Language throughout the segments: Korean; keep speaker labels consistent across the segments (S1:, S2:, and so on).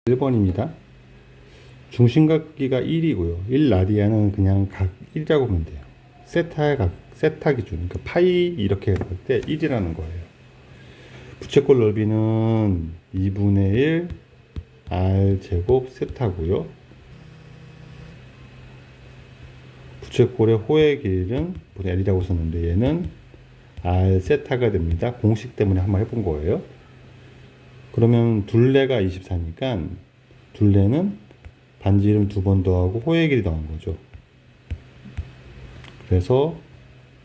S1: 1번입니다. 중심각기가 1이고요. 1라디안은 그냥 각 1이라고 보면 돼요. 세타 기준, 그러니까 파이 이렇게 할 때 1이라는 거예요. 부채꼴 넓이는 2분의 1 r 제곱 세타고요. 부채꼴의 호의 길이는 분의 L이라고 썼는데 얘는 r 세타가 됩니다. 공식 때문에 한번 해본 거예요. 그러면 둘레가 24니까 둘레는 반지 이름 2번 더하고 호의 길이 더한 거죠. 그래서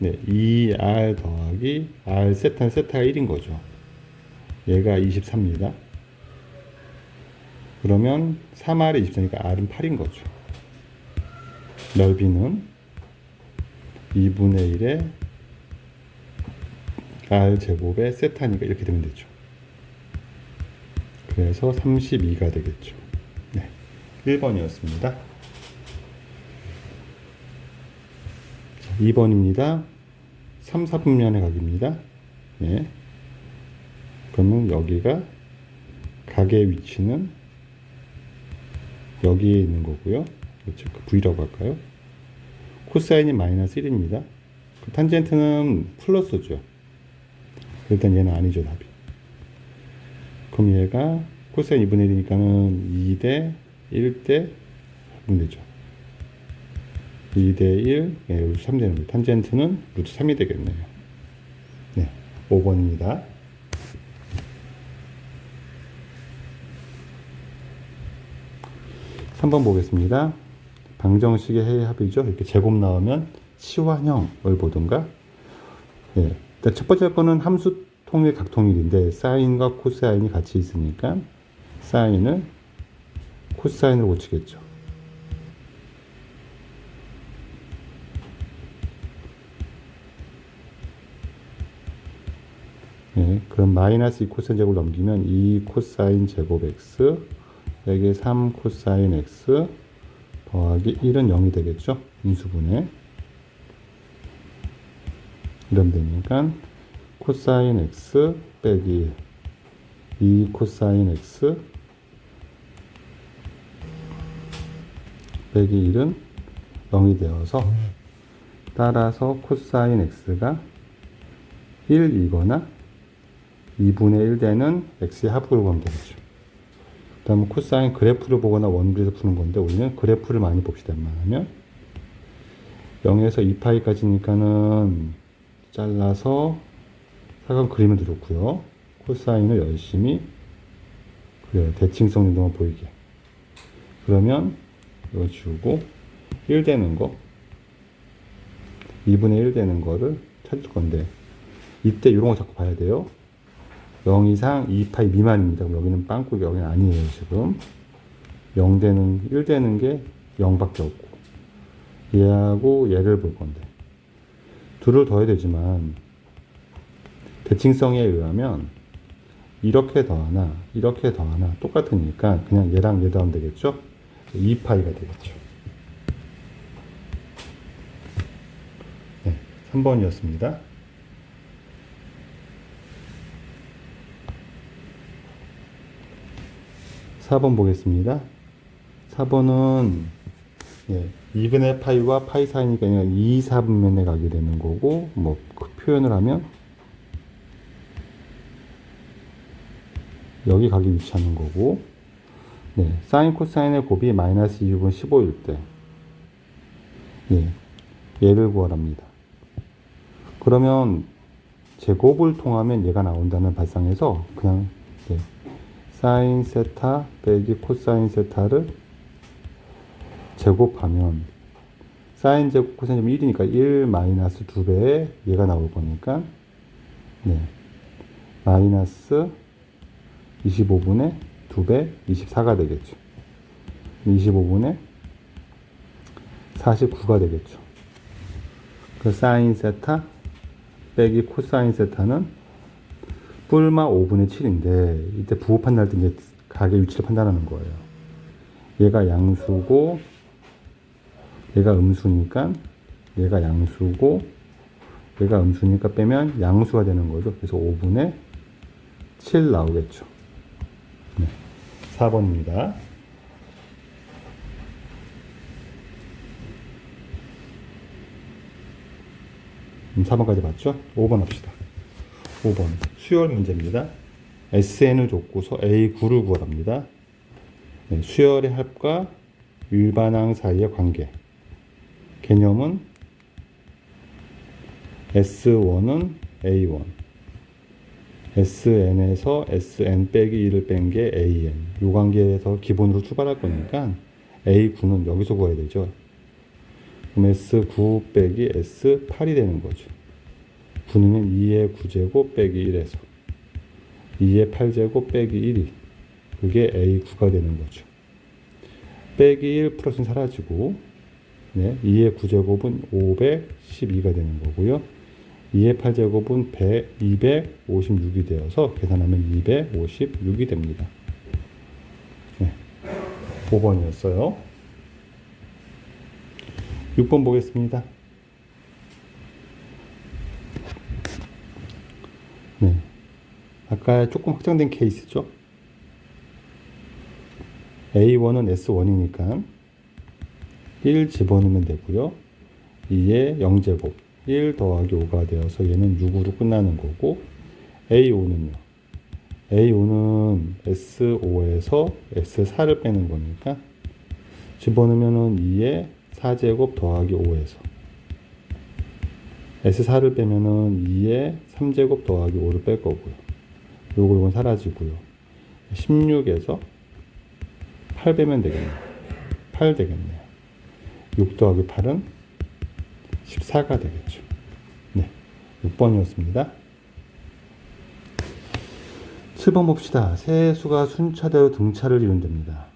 S1: 2r 더하기 r 세타는 세타가 1인 거죠. 얘가 24입니다. 그러면 3r이 24니까 r은 8인 거죠. 넓이는 2분의 1에 r 제곱에 세타니까 이렇게 되면 되죠. 그래서 32가 되겠죠. 네, 1번이었습니다. 2번입니다. 3, 4분면의 각입니다. 네. 그러면 여기가 각의 위치는 여기에 있는 거고요. 그렇죠? V라고 할까요? 코사인이 마이너스 1입니다. 탄젠트는 플러스죠. 일단 얘는 아니죠, 답이. 그럼 얘가 코사인 2분의 1이니까는 2대 1대 하면 되죠. 2대 1, 루트 3 되는 거예요. 탄젠트는 루트 3이 되겠네요. 네, 5번입니다. 3번 보겠습니다. 방정식의 해의 합이죠. 이렇게 제곱 나오면 치환형을 보든가. 네, 첫 번째 거는 함수 통일 각통일인데 사인과 코사인이 같이 있으니까 사인을 코사인으로 고치겠죠. 네, 그럼 마이너스 2 코사인 제곱을 넘기면 2 코사인 제곱 x 여기에 3 코사인 x 더하기 1은 0이 되겠죠. 인수분해. 이러면 되니까 코사인 x 빼기 2 코사인 x 빼기 1은 0이 되어서 따라서 코사인 x가 1이거나 2분의 1 되는 x의 합으로 보면 되겠죠. 그 다음에 코사인 그래프를 보거나 원그리에서 푸는 건데 우리는 그래프를 많이 봅시다. 웬만하면 0에서 2파이까지니까는 잘라서 사각 그림을 그렸고요. 코사인을 열심히 그려요. 대칭성 정도만 보이게. 그러면 이거 지우고 1 되는 거 2분의 1 되는 거를 찾을 건데 이때 이런 거 자꾸 봐야 돼요. 0 이상 2파이 미만입니다. 그럼 여기는 빵꾸기, 여기는 아니에요. 지금 0 되는 1 되는 게 0밖에 없고 얘하고 얘를 볼 건데 둘을 더해야 되지만 대칭성에 의하면 이렇게 더하나 이렇게 더하나 똑같으니까 그냥 얘랑 얘 더하면 되겠죠. 2파이가 되겠죠. 네, 3번이었습니다. 4번 보겠습니다. 4번은 2분의 파이와 파이 사이니까 그냥 2, 4분면에 가게 되는 거고 뭐 그 표현을 하면 여기 가기 위치하는 거고 사인 코사인의 곱이 마이너스 2분의 15일 때 얘를 구하랍니다. 그러면 제곱을 통하면 얘가 나온다는 발상에서 그냥 사인 세타 빼기 코사인 세타를 제곱하면 사인 제곱 코사인 제곱 1이니까 1 마이너스 2배에 얘가 나올 거니까 마이너스 25분의 2배 24가 되겠죠. 25분의 49가 되겠죠. 그 사인 세타 빼기 코사인 세타는 뿔마 5분의 7인데 이때 부호 판단할 때 이제 각의 위치를 판단하는 거예요. 얘가 양수고 얘가 음수니까 얘가 양수고 얘가 음수니까 빼면 양수가 되는 거죠. 그래서 5분의 7 나오겠죠. 4번입니다. 4번까지 봤죠? 5번 합시다. 5번 수열 문제입니다. SN을 줬고서 A9를 구하랍니다. 네, 수열의 합과 일반항 사이의 관계. 개념은 S1은 A1, SN에서 SN 빼기 1을 뺀 게 AN. 이 관계에서 기본으로 출발할 거니까 A9는 여기서 구해야 되죠. 그럼 S9 빼기 S8이 되는 거죠. 9는 2의 9제곱 빼기 1에서 2의 8제곱 빼기 1이 그게 A9가 되는 거죠. 빼기 1 플러스는 사라지고, 네, 2의 9제곱은 512가 되는 거고요. 2의 8제곱은 256이 되어서 계산하면 256이 됩니다. 네, 5번이었어요. 6번 보겠습니다. 네, 아까 조금 확장된 케이스죠. A1은 S1이니까 1 집어넣으면 되고요. 2의 0제곱 1 더하기 5가 되어서 얘는 6으로 끝나는 거고, A5는요. A5는 S5에서 S4를 빼는 거니까 집어넣으면 2의 4제곱 더하기 5에서 S4를 빼면은 2의 3제곱 더하기 5를 뺄 거고요. 요건 사라지고요. 16에서 8 빼면 되겠네요. 8 되겠네요. 6 더하기 8은 14가 되겠죠. 네, 6번이었습니다. 7번 봅시다. 세 수가 순차대로 등차를 이룬답니다.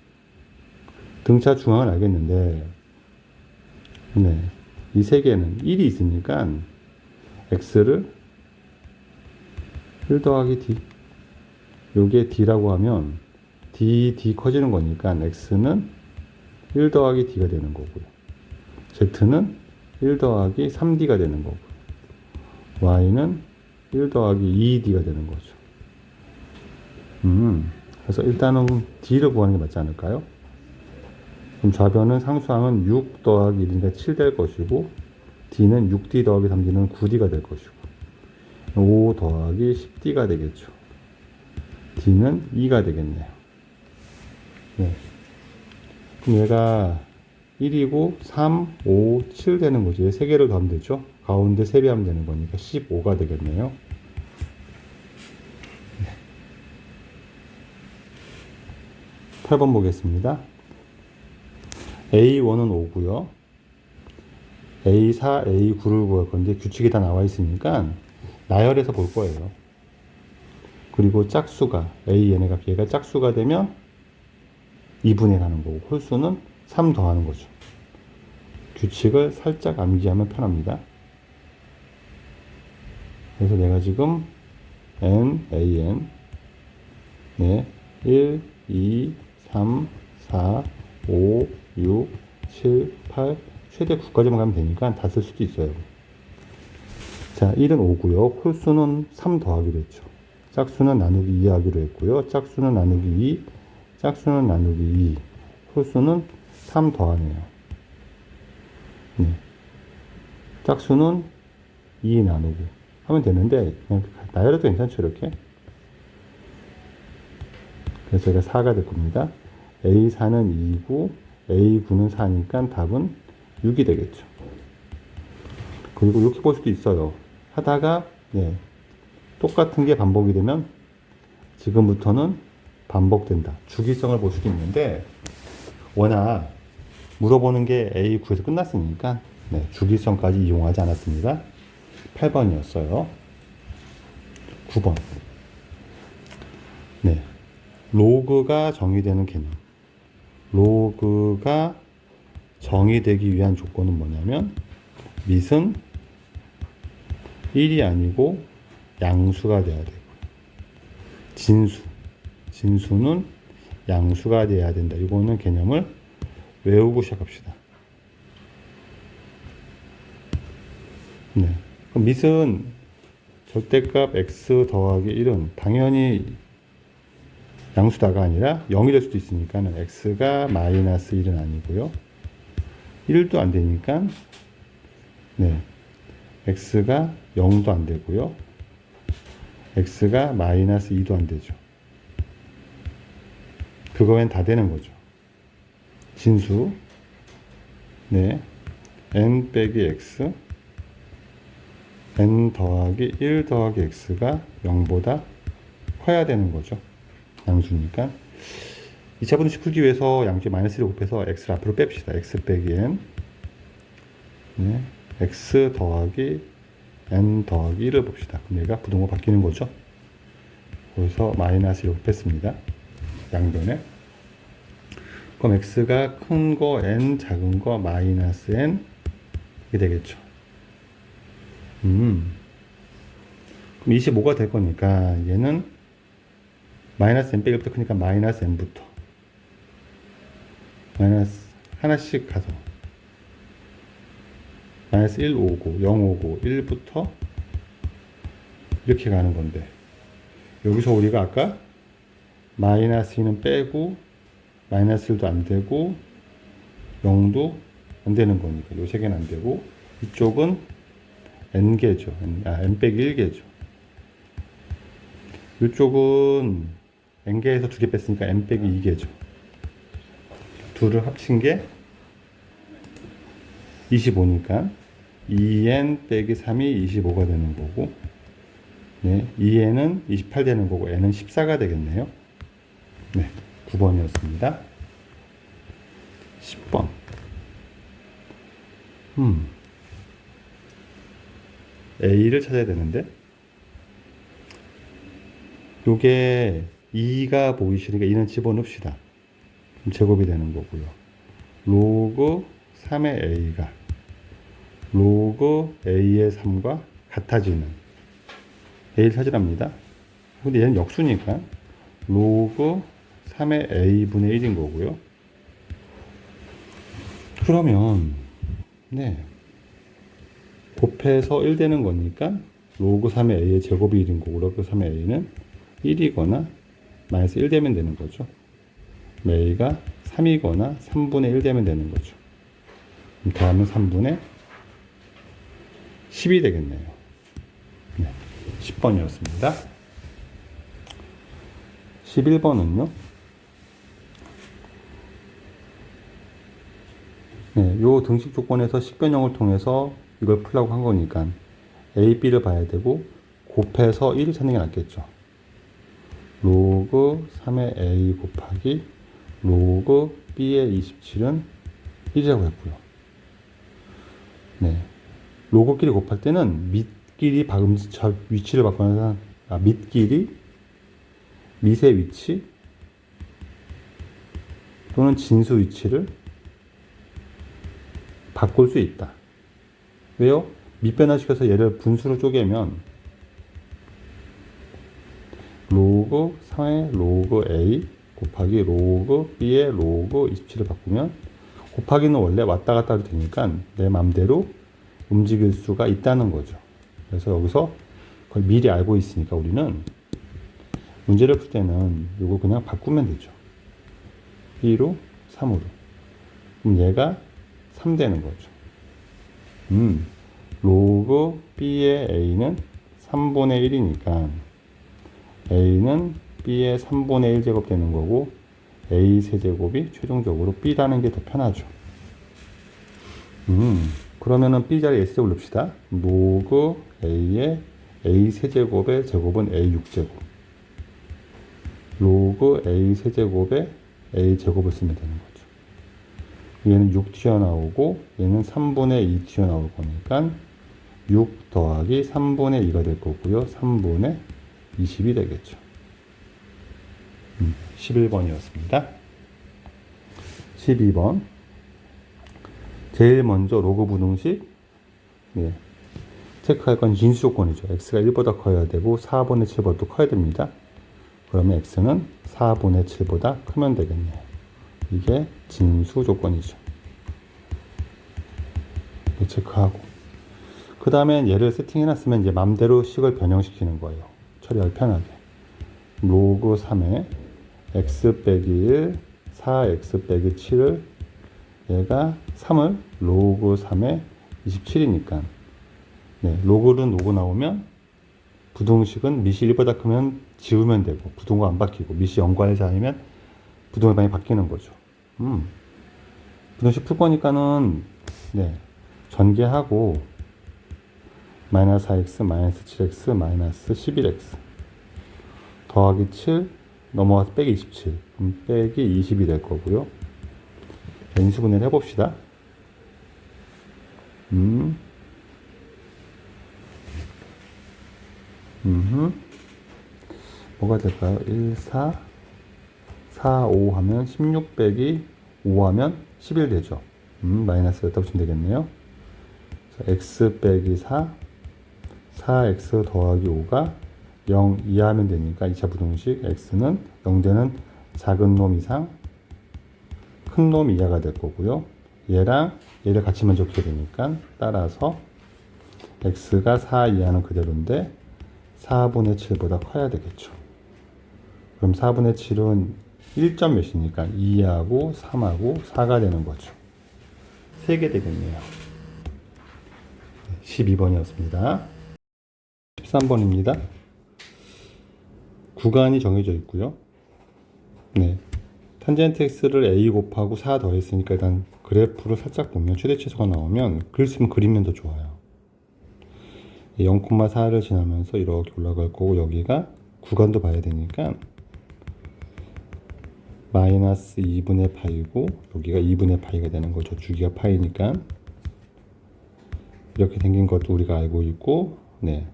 S1: 등차 중앙은 알겠는데, 네, 이 세 개는 1이 있으니까 x를 1 더하기 d, 요게 d라고 하면 d 커지는 거니까 x는 1 더하기 d가 되는 거고요. z는 1 더하기 3d가 되는 거고, y는 1 더하기 2d가 되는 거죠. 그래서 일단은 d를 구하는 게 맞지 않을까요? 그럼 좌변은 상수항은 6 더하기 1이니까 7 될 것이고, d는 6d 더하기 3d는 9d가 될 것이고, 5 더하기 10d가 되겠죠. d는 2가 되겠네요. 네. 그럼 얘가 1이고 3, 5, 7 되는 거죠. 3개를 더하면 되죠. 가운데 3배 하면 되는 거니까 15가 되겠네요. 8번 보겠습니다. A1은 5고요. A4, A9를 구할 건데 규칙이 다 나와 있으니까 나열해서 볼 거예요. 그리고 짝수가 AN의 값, 얘가 짝수가 되면 2분의 가는 거고, 홀수는 3 더하는 거죠. 규칙을 살짝 암기하면 편합니다. 그래서 내가 지금 N, AN, 네, 1, 2, 3, 4, 5, 6, 7, 8, 최대 9까지만 가면 되니까 다 쓸 수도 있어요. 자, 1은 5고요. 홀수는 3 더하기로 했죠. 짝수는 나누기 2 하기로 했고요. 짝수는 나누기 2, 짝수는 나누기 2, 홀수는 3 더하네요. 네. 짝수는 2 나누고 하면 되는데, 그냥 나열해도 괜찮죠, 이렇게. 그래서 얘가 4가 될 겁니다. A4는 2고 A9는 4니까 답은 6이 되겠죠. 그리고 이렇게 볼 수도 있어요. 하다가, 네, 똑같은 게 반복이 되면 지금부터는 반복된다. 주기성을 볼 수도 있는데, 워낙 물어보는 게 A9에서 끝났으니까, 네, 주기성까지 이용하지 않았습니다. 8번이었어요. 9번. 네. 로그가 정의되는 개념. 로그가 정의되기 위한 조건은 뭐냐면, 밑은 1이 아니고 양수가 돼야 되고, 진수는 양수가 돼야 된다. 이거는 개념을 외우고 시작합시다. 네. 그럼 밑은 절대값 x 더하기 1은 당연히 양수다가 아니라 0이 될 수도 있으니까는 x가 마이너스 1은 아니고요. 1도 안 되니까 네, x가 0도 안 되고요. x가 마이너스 2도 안 되죠. 그거엔 다 되는 거죠. 진수 네, n 빼기 x n 더하기 1 더하기 x가 0보다 커야 되는 거죠. 양수니까 2차 분식 풀기 위해서 양수에 마이너스 1을 곱해서 x를 앞으로 뺍시다. x 빼기 n 네, x 더하기 n 더하기 1을 봅시다. 그럼 얘가 부동호 바뀌는 거죠. 그래서 마이너스 1을 곱했습니다. 양변에. 그럼 x가 큰 거 n, 작은 거 마이너스 n 이렇게 되겠죠. 그럼 25가 될 거니까 얘는 마이너스 n 빼기 1부터 크니까 마이너스 n부터 마이너스 하나씩 가서 마이너스 1 오고 0 오고 1부터 이렇게 가는 건데 여기서 우리가 아까 마이너스 2는 빼고 마이너스 1도 안 되고 0도 안 되는 거니까 요 세 개는 안 되고 이쪽은 n개죠. n 빼기 1개죠. 이쪽은 n개에서 2개 뺐으니까 n 빼기 2개죠. 둘을 합친 게 25니까 2n 빼기 3이 25가 되는 거고 네, 2n은 28 되는 거고 n은 14가 되겠네요. 네, 9번이었습니다. 10번 A를 찾아야 되는데 요게 2가 보이시니까 2는 집어넣읍시다. 그럼 제곱이 되는 거고요. 로그 3의 A가 로그 A의 3과 같아지는 A를 찾으랍니다. 근데 얘는 역수니까 로그 3의 A분의 1인 거고요. 그러면 네, 곱해서 1 되는 거니까 로그 3의 A의 제곱이 1인 거고 로그 3의 A는 1이거나 마이너스 1 되면 되는 거죠. A가 3이거나 3분의 1 되면 되는 거죠. 다음은 3분의 10이 되겠네요. 네, 10번이었습니다. 11번은요. 네, 요 등식 조건에서 식변형을 통해서 이걸 풀라고 한 거니까 A, B를 봐야 되고 곱해서 1을 찾는 게 낫겠죠. 로그 3의 A 곱하기 로그 B의 27은 1이라고 했고요. 네, 로그끼리 곱할 때는 밑끼리 위치를 바꾸는 밑끼리 밑의 위치 또는 진수 위치를 바꿀 수 있다. 왜요? 밑변화시켜서 얘를 분수로 쪼개면 로그 3의 로그 A 곱하기 로그 B의 로그 27을 바꾸면 곱하기는 원래 왔다 갔다 해도 되니까 내 맘대로 움직일 수가 있다는 거죠. 그래서 여기서 그걸 미리 알고 있으니까 우리는 문제를 풀 때는 이거 그냥 바꾸면 되죠. B로 3으로. 그럼 얘가 3 되는 거죠. 로그 B의 A는 3분의 1이니까 A는 B의 3분의 1제곱 되는 거고 A 세제곱이 최종적으로 B라는 게 더 편하죠. 그러면은 B 자리에 S제곱 넣읍시다. 로그 A의 A 세제곱의 제곱은 A 6제곱. 로그 A 세제곱에 A 제곱을 쓰면 되는 거죠. 얘는 6 튀어나오고 얘는 3분의 2 튀어나올 거니까 6 더하기 3분의 2가 될 거고요. 3분의 20이 되겠죠. 11번이었습니다. 12번. 제일 먼저 로그 부등식. 네. 체크할 건 진수 조건이죠. x가 1보다 커야 되고 4분의 7보다 커야 됩니다. 그러면 x는 4분의 7보다 크면 되겠네요. 이게 진수 조건이죠. 체크하고 그 다음에 얘를 세팅해놨으면 이제 맘대로 식을 변형시키는 거예요. 처리하기 편하게. 로그 3의 x 빼기 1, 4x 빼기 7을 얘가 3을 로그 3에 27이니까 네, 로그는 로그 나오면 부등식은 밑이 1보다 크면 지우면 되고 부등호가 안 바뀌고 밑이 0과 1 사이면 부등호의 방이 바뀌는 거죠. 부등식 풀 거니까는 네, 전개하고 마이너스 4x, 마이너스 7x, 마이너스 11x 더하기 7 넘어가서 빼기 27 빼기 20이 될 거고요. 인수분해를 해봅시다. 뭐가 될까요? 1, 4, 4, 5 하면 16 빼기 5 하면 11 되죠. 마이너스 여기다 붙이면 되겠네요. x 빼기 4, 4x 더하기 5가 0 이하면 되니까 2차 부등식 x는 0되는 작은 놈 이상 큰 놈 이하가 될 거고요. 얘랑 얘를 같이 만족해야 되니까 따라서 x가 4 이하는 그대로인데 4분의 7보다 커야 되겠죠. 그럼 4분의 7은 1점 몇이니까 2하고 3하고 4가 되는 거죠. 3개 되겠네요. 12번이었습니다. 13번입니다. 구간이 정해져 있고요. 네. 탄젠트 x를 a 곱하고 4 더했으니까 일단 그래프를 살짝 보면 최대치수가 나오면 글 쓰면 그리면 더 좋아요. 0,4를 지나면서 이렇게 올라갈 거고 여기가 구간도 봐야 되니까 마이너스 2분의 파이고 여기가 2분의 파이가 되는 거죠. 주기가 파이니까 이렇게 생긴 것도 우리가 알고 있고 네.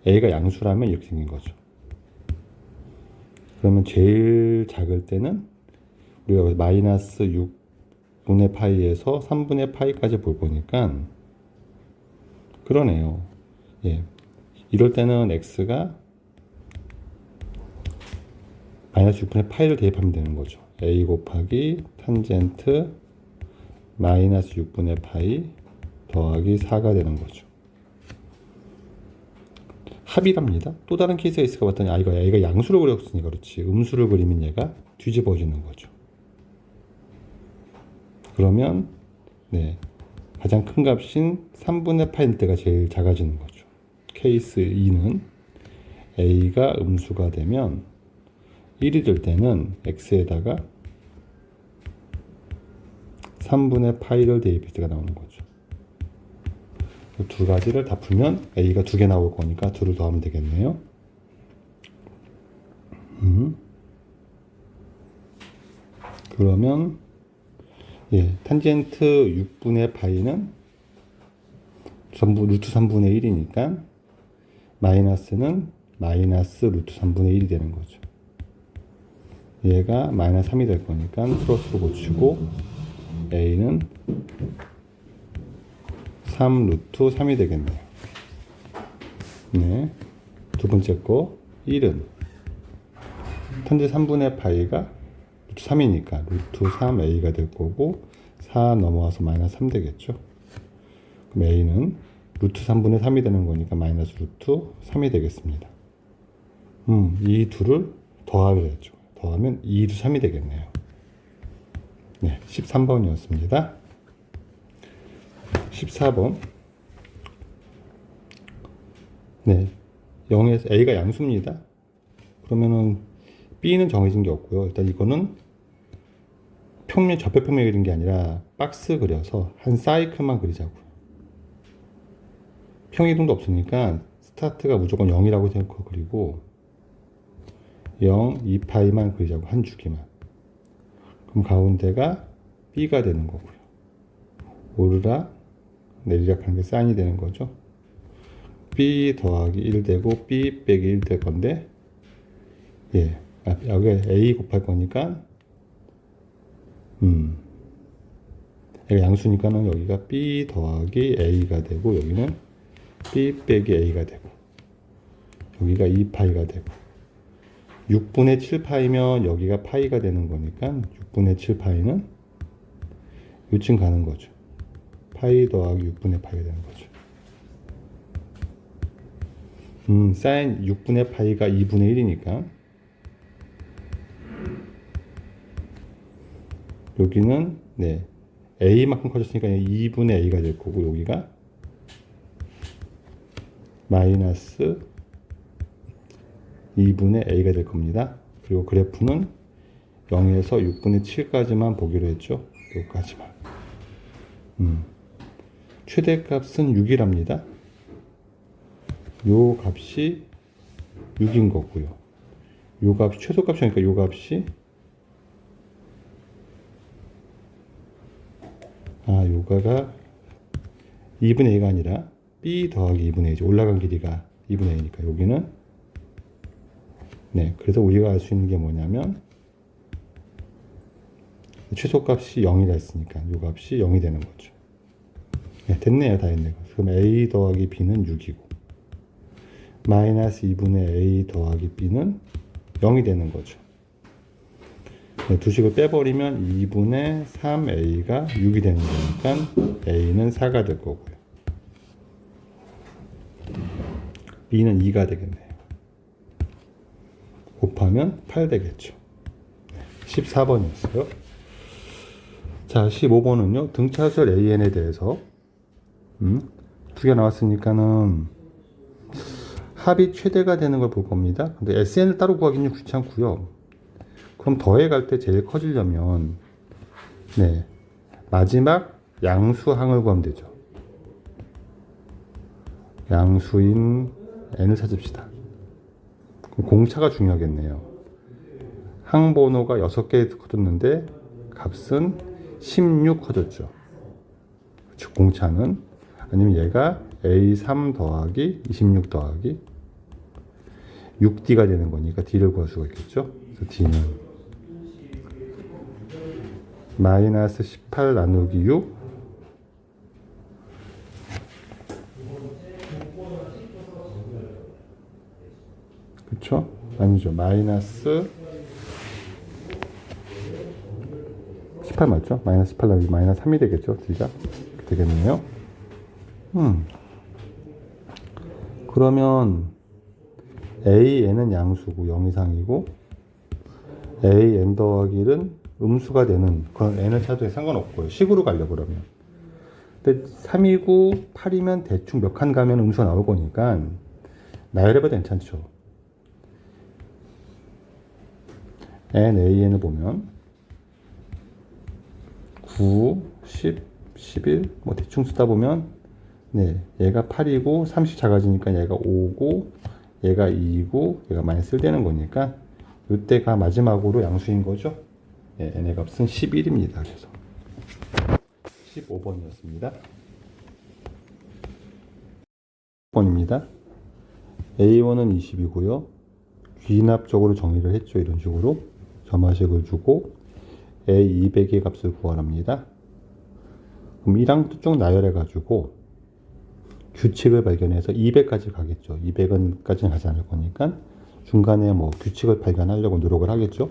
S1: a가 양수라면 이렇게 생긴 거죠. 그러면 제일 작을 때는 우리가 마이너스 6분의 파이에서 3분의 파이까지 볼 거니까 그러네요. 예. 이럴 때는 x가 마이너스 6분의 파이를 대입하면 되는 거죠. a 곱하기 탄젠트 마이너스 6분의 파이 더하기 4가 되는 거죠. 합이랍니다. 또 다른 케이스가 있을까 봤더니 이거 a가 양수를 그렸으니까 그렇지 음수를 그리면 얘가 뒤집어지는 거죠. 그러면 네, 가장 큰 값인 3분의 파일 때가 제일 작아지는 거죠. 케이스 2는 a가 음수가 되면 1이 될 때는 x에다가 3분의 파이를 대입할 때가 나오는 거죠. 두 가지를 다 풀면 a가 2개 나올 거니까 2를 더하면 되겠네요. 그러면 예, 탄젠트 6분의 파이는 전부 루트 3분의 1이니까 마이너스는 마이너스 루트 3분의 1이 되는 거죠. 얘가 마이너스 3이 될 거니까 플러스로 고치고 a는 3 루트 3이 되겠네요. 네. 두 번째 거 1은 탄젠트 3분의 파이가 루트 3이니까 루트 3a가 될 거고 4 넘어와서 마이너스 3 되겠죠. 그럼 a는 루트 3분의 3이 되는 거니까 마이너스 루트 3이 되겠습니다. 이 둘을 더하겠죠. 더하면 2 루트 3이 되겠네요. 네, 13번이었습니다. 14번. 네, 0에서 a가 양수입니다. 그러면은 b는 정해진 게 없고요. 일단 이거는 평면 접해평면이 그린 게 아니라 박스 그려서 한 사이클만 그리자고요. 평이동도 없으니까 스타트가 무조건 0이라고 생각하고 그리고 0, 2파이만 그리자고 한 주기만. 그럼 가운데가 b가 되는 거고요. 오르락 내리락 하는 게 사인이 되는 거죠. b 더하기 1 되고 b 빼기 1 될 건데 예, 여기 a 곱할 거니까 얘가 양수니까는 여기가 b 더하기 a가 되고 여기는 b 빼기 a가 되고 여기가 2파이가 되고 6분의 7파이면 여기가 파이가 되는 거니까 6분의 7파이는 요쯤 가는 거죠. 파이 더하기 6분의 파이가 되는 거죠. 사인 6분의 파이가 2분의 1이니까 여기는 네 A만큼 커졌으니까 2분의 A가 될 거고, 여기가 마이너스 2분의 A가 될 겁니다. 그리고 그래프는 0에서 6분의 7까지만 보기로 했죠. 여기까지만. 최대값은 6이랍니다. 요 값이 6인 거고요. 요 값이 최소값이니까 요 값이 요가가 2분의 A가 아니라 B 더하기 2분의 A죠. 올라간 길이가 2분의 A니까 여기는 네, 그래서 우리가 알 수 있는 게 뭐냐면 최소값이 0이라 했으니까 요 값이 0이 되는 거죠. 네, 됐네요. 다 했네요. 그럼 A 더하기 B는 6이고 마이너스 2분의 A 더하기 B는 0이 되는 거죠. 네, 두 식을 빼버리면 2분의 3A가 6이 되는 거니까 A는 4가 될 거고요. B는 2가 되겠네요. 곱하면 8 되겠죠. 14번이었어요. 자, 15번은요. 등차수열 AN에 대해서 두 개 나왔으니까는 합이 최대가 되는 걸 볼 겁니다. 근데 SN을 따로 구하기는 귀찮고요. 그럼 더해갈 때 제일 커지려면 네, 마지막 양수항을 구하면 되죠. 양수인 n을 찾읍시다. 그럼 공차가 중요하겠네요. 항번호가 6개 커졌는데 값은 16 커졌죠. 즉 공차는, 아니면 얘가 A3 더하기 26 더하기 6D가 되는 거니까 D를 구할 수가 있겠죠. 그래서 D는 마이너스 18 나누기 6 그쵸? 아니죠. 마이너스 18 맞죠? 마이너스 18 나누기 마이너스 3이 되겠죠. D가 되겠네요. 그러면 AN은 양수고 0 이상이고 AN 더하기 1은 음수가 되는 그런 n을 찾아도 상관없고요. 식으로 가려고 그러면. 근데 3이고 8이면 대충 몇 칸 가면 음수가 나올 거니까 나열해봐도 괜찮죠. NAN을 보면 9, 10, 11 뭐 대충 쓰다 보면 네, 얘가 8이고 30 작아지니까 얘가 5고 얘가 2고 얘가 마이너스 1 되는 거니까 이때가 마지막으로 양수인 거죠. 네, n의 값은 11입니다. 그래서 15번이었습니다. 10번입니다. A1은 20이고요. 귀납적으로 정의를 했죠. 이런 식으로 점화식을 주고 A200의 값을 구하랍니다. 그럼 1항부터 쭉 나열해 가지고 규칙을 발견해서 200까지 가겠죠. 200원까지는 가지 않을 거니까 중간에 뭐 규칙을 발견하려고 노력을 하겠죠.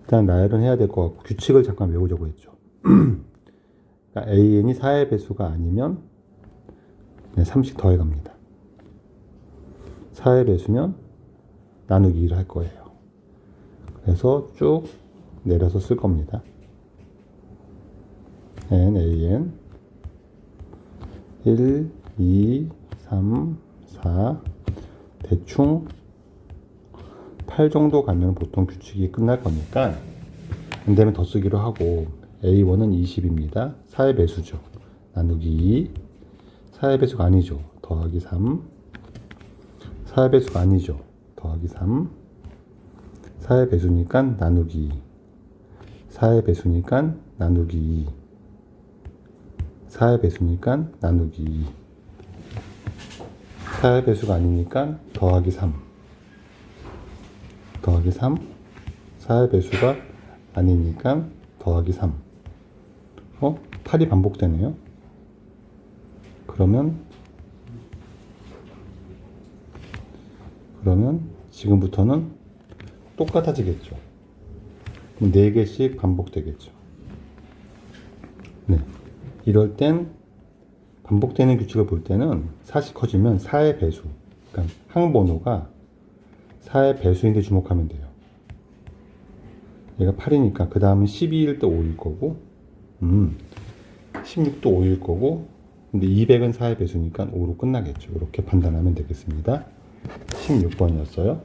S1: 일단 나열은 해야 될 것 같고 규칙을 잠깐 외우자고 했죠. 그러니까 AN이 4의 배수가 아니면 3씩 더해 갑니다. 4의 배수면 나누기 1을 할 거예요. 그래서 쭉 내려서 쓸 겁니다. NAN 1, 2, 3, 4 대충 8 정도 가면 보통 규칙이 끝날 거니까 안 되면 더 쓰기로 하고 A1은 20입니다. 4의 배수죠. 나누기 2 4의 배수가 아니죠. 더하기 3 4의 배수가 아니죠. 더하기 3 4의 배수니까 나누기 2 4의 배수니까 나누기 2 4의 배수니까 나누기 2 4의 배수가 아니니까 더하기 3 더하기 3 4의 배수가 아니니까 더하기 3 8이 반복되네요. 그러면 지금부터는 똑같아지겠죠. 그럼 4개씩 반복되겠죠. 네. 이럴 땐 반복되는 규칙을 볼 때는 4씩 커지면 4의 배수, 그러니까 항번호가 4의 배수인데 주목하면 돼요. 얘가 8이니까 그 다음은 12일 때 5일 거고 16도 5일 거고 근데 200은 4의 배수니까 5로 끝나겠죠. 이렇게 판단하면 되겠습니다. 16번이었어요.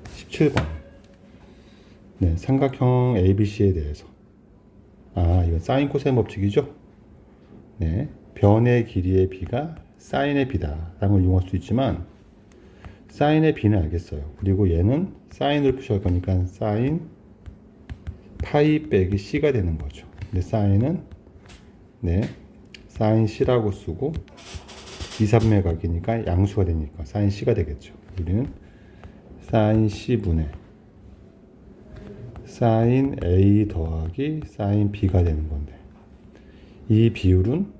S1: 17번. 네, 삼각형 ABC에 대해서. 이건 사인 코사인 법칙이죠. 네, 변의 길이의 b가 사인의 b다 라는 걸 이용할 수 있지만 사인의 b는 알겠어요. 그리고 얘는 사인을 표시할 거니까 사인 파이 빼기 c가 되는 거죠. 근데 사인은 사인 c라고 쓰고 2, 3의 각이니까 양수가 되니까 사인 c가 되겠죠. 우리는 사인 c분의 사인 a 더하기 사인 b가 되는 건데 이 비율은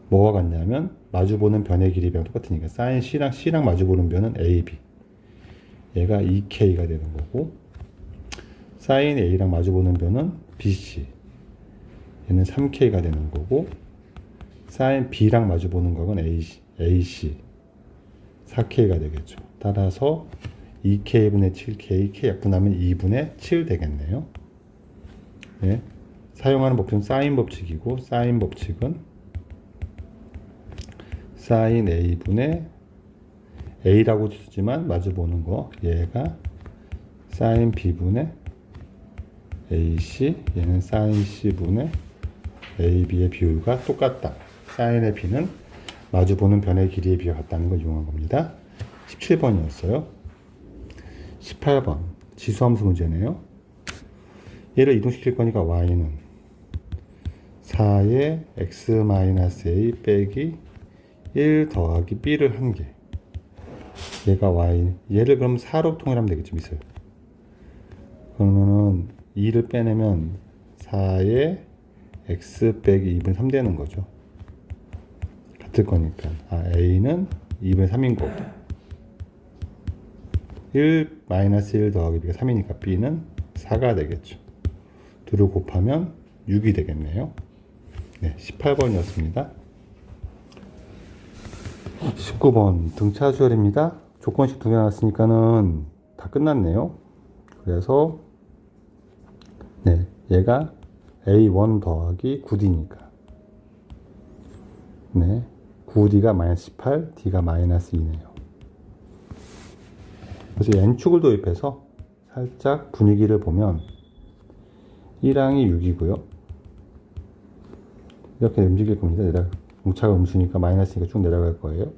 S1: 뭐가 같냐면 마주보는 변의 길이랑 똑같으니까 사인 c랑 마주보는 변은 ab 얘가 2k가 되는 거고 사인 a랑 마주보는 변은 bc 얘는 3k가 되는 거고 사인 b랑 마주보는 각은 ac 4k가 되겠죠. 따라서 2k분의 7k k 약분하면 2분의 7 되겠네요. 네. 사용하는 법칙은 사인 법칙이고 사인 법칙은 사인 a분의 a라고 쓰지만 마주보는 거 얘가 사인 b분의 ac 얘는 사인 c분의 ab의 비율과 똑같다. 사인의 b는 마주보는 변의 길이의 비가 같다는 걸 이용한 겁니다. 17번이었어요. 18번 지수함수 문제네요. 얘를 이동시킬 거니까 y는 4의 x-a 빼기 1 더하기 b를 한 개. 얘가 y. 얘를 그럼 4로 통일하면 되겠죠, 미술. 그러면은 2를 빼내면 4의 x 빼기 2분의 3 되는 거죠. 같을 거니까. a는 2분의 3인 거고. 1 더하기 b가 3이니까 b는 4가 되겠죠. 둘을 곱하면 6이 되겠네요. 네, 18번이었습니다. 19번 등차 수열입니다. 조건식 두 개 나왔으니까는 다 끝났네요. 그래서 네, 얘가 a1 더하기 9d니까 네, 9d가 마이너스 18, d가 마이너스 2네요. 그래서 n축을 도입해서 살짝 분위기를 보면 1항이 6이고요. 이렇게 움직일 겁니다. 공차가 음수니까 마이너스니까 쭉 내려갈 거예요.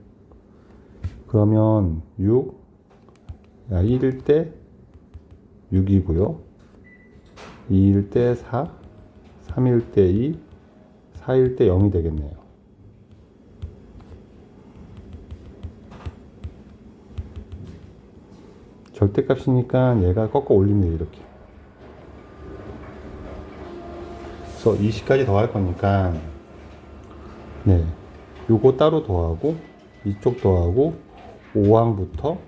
S1: 그러면 6, 1일 때 6이고요. 2일 때 4, 3일 때 2, 4일 때 0이 되겠네요. 절대값이니까 얘가 꺾어 올립니다. 이렇게. 그래서 20까지 더할 거니까 네, 요거 따로 더하고 이쪽 더하고 5항부터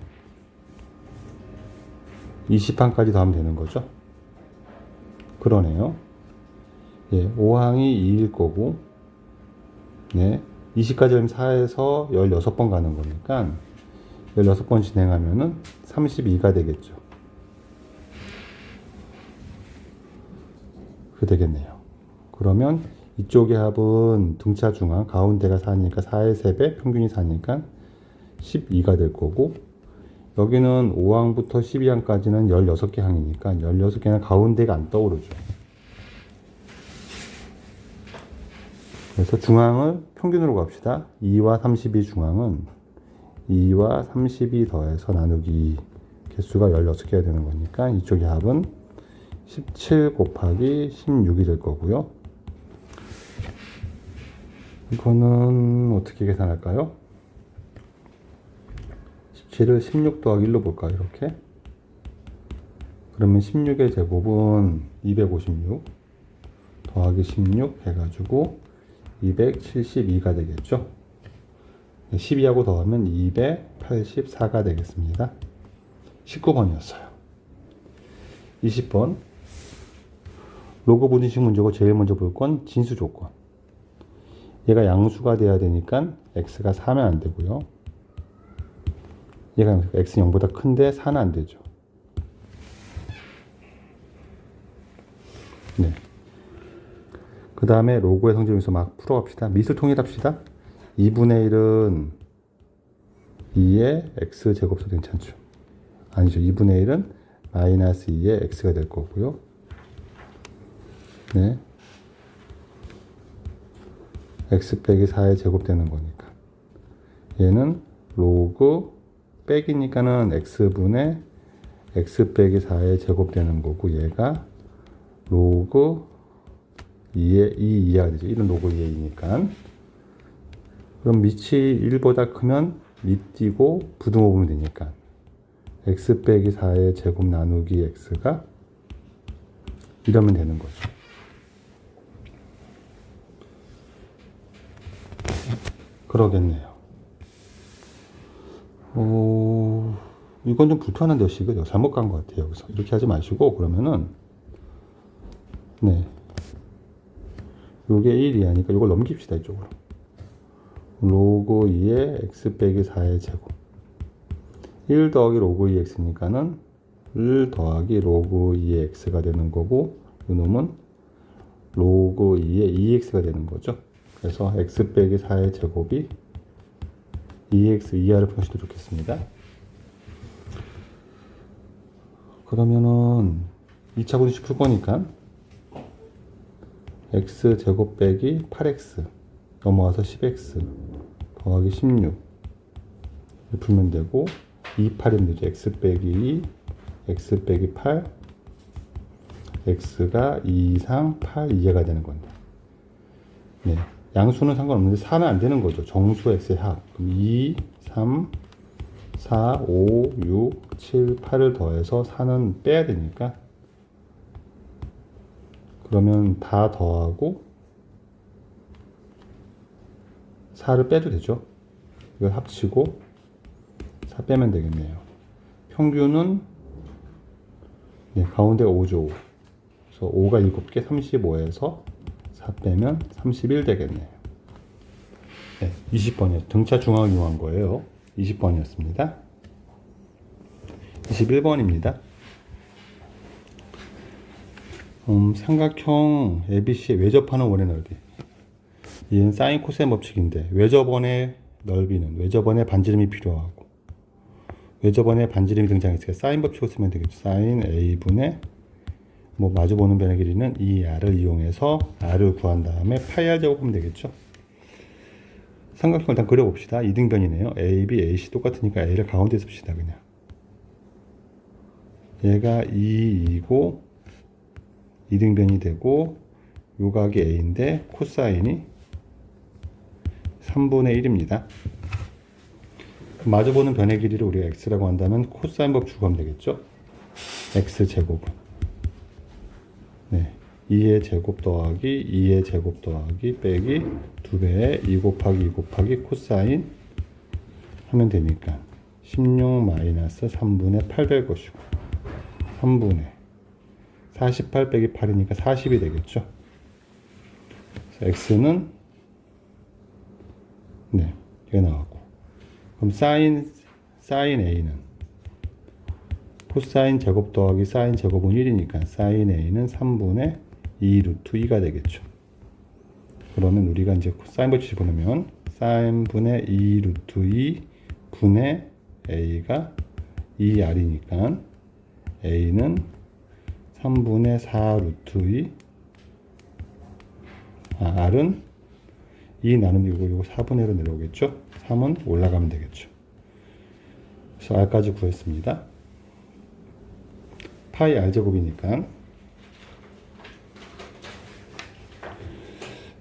S1: 20항까지 더하면 되는 거죠. 그러네요. 예, 5항이 2일 거고 네, 20까지 하면 4에서 16번 가는 거니까 16번 진행하면은 32가 되겠죠. 그게 되겠네요. 그러면 이쪽의 합은 등차 중앙, 가운데가 4니까 4의 3배, 평균이 4니까 12가 될 거고, 여기는 5항부터 12항까지는 16개 항이니까 16개는 가운데가 안 떠오르죠. 그래서 중앙을 평균으로 갑시다. 2와 32 중앙은 2와 32 더해서 나누기 개수가 16개가 되는 거니까 이쪽의 합은 17 곱하기 16이 될 거고요. 이거는 어떻게 계산할까요? 17을 16 더하기 1로 볼까요? 이렇게. 그러면 16의 제곱은 256 더하기 16 해가지고 272가 되겠죠. 12하고 더하면 284가 되겠습니다. 19번이었어요. 20번 로그 분위식 문제고 제일 먼저 볼 건 진수 조건. 얘가 양수가 돼야 되니까 x가 4면 안 되고요. 얘가 x는 0보다 큰데 4는 안 되죠. 네. 그 다음에 로그의 성질에서 막 풀어갑시다. 밑을 통일합시다. 2분의 1은 2의 x제곱도 괜찮죠. 아니죠. 2분의 1은 마이너스 2의 x가 될 거고요. 네. x 빼기 4의 제곱 되는 거니까. 얘는 로그 빼기니까는 x분의 x 빼기 4의 제곱 되는 거고, 얘가 로그 2의 2 이하가 되죠. 1은 로그 2의 2니까. 그럼 밑이 1보다 크면 밑 띄고 부등호 보면 되니까 x 빼기 4의 제곱 나누기 x가 이러면 되는 거죠. 그러겠네요. 이건 좀 불편한데요, 식을. 잘못 간 것 같아요. 여기서. 이렇게 하지 마시고, 그러면은, 네. 요게 1 이하니까 이걸 넘깁시다, 이쪽으로. 로그 2의 x 빼기 4의 제곱. 1 더하기 로그 2x니까는 1 더하기 로그 2의 x가 되는 거고, 이놈은 로그 2의 2x가 되는 거죠. 그래서 x 빼기 4의 제곱이 2x 이하를 표시도 좋겠습니다. 그러면은 2차 분식 풀 거니까 x 제곱 빼기 8x 넘어와서 10x 더하기 16 풀면 되고 2, 8이면 되죠. x 빼기 2, x 빼기 8 x가 2 이상 8 이하가 되는 건데, 네. 양수는 상관없는데 4는 안 되는 거죠. 정수 x의 합. 그럼 2, 3, 4, 5, 6, 7, 8을 더해서 4는 빼야 되니까, 그러면 다 더하고 4를 빼도 되죠. 이걸 합치고 4 빼면 되겠네요. 평균은, 네, 가운데가 5죠. 5. 그래서 5가 7개, 35에서 4 빼면 31 되겠네요. 네, 20번이요. 등차 중앙을 이용한 거예요. 20번이었습니다. 21번입니다. 삼각형 ABC의 외접하는 원의 넓이. 이는 사인 코사인 법칙인데, 외접원의 넓이는 외접원의 반지름이 필요하고, 외접원의 반지름이 등장했으니까 사인 법칙을 쓰면 되겠죠. 사인 A분의 마주보는 변의 길이는 이 R을 이용해서 R을 구한 다음에 파이 R 제곱하면 되겠죠. 삼각형을 일단 그려봅시다. 이등변이네요. A, B, AC 똑같으니까 A를 가운데 씁시다. 그냥 얘가 2이고 이등변이 되고 요각이 A인데 코사인이 3분의 1입니다. 마주보는 변의 길이를 우리가 X라고 한다면 코사인 법 주고하면 되겠죠. X제곱은, 네, 2의 제곱 더하기 2의 제곱 더하기 빼기 2배의 2 곱하기 2 곱하기 코사인 하면 되니까 16 마이너스 3분의 8 될 것이고, 3분의 48 빼기 8이니까 40이 되겠죠. 그래서 X는, 네, 이게 나왔고, 그럼 사인 A는 코사인 제곱 더하기 사인 제곱은 1이니까 사인 A는 3분의 2 루트 2가 되겠죠. 그러면 우리가 이제 사인 법칙 보내면 사인분의 2 루트 2 분의 A가 2R이니까 A는 3분의 4 루트 2, R은 2 나누면 이거 4분의 1로 내려오겠죠. 3은 올라가면 되겠죠. 그래서 R까지 구했습니다. 파이 R제곱이니까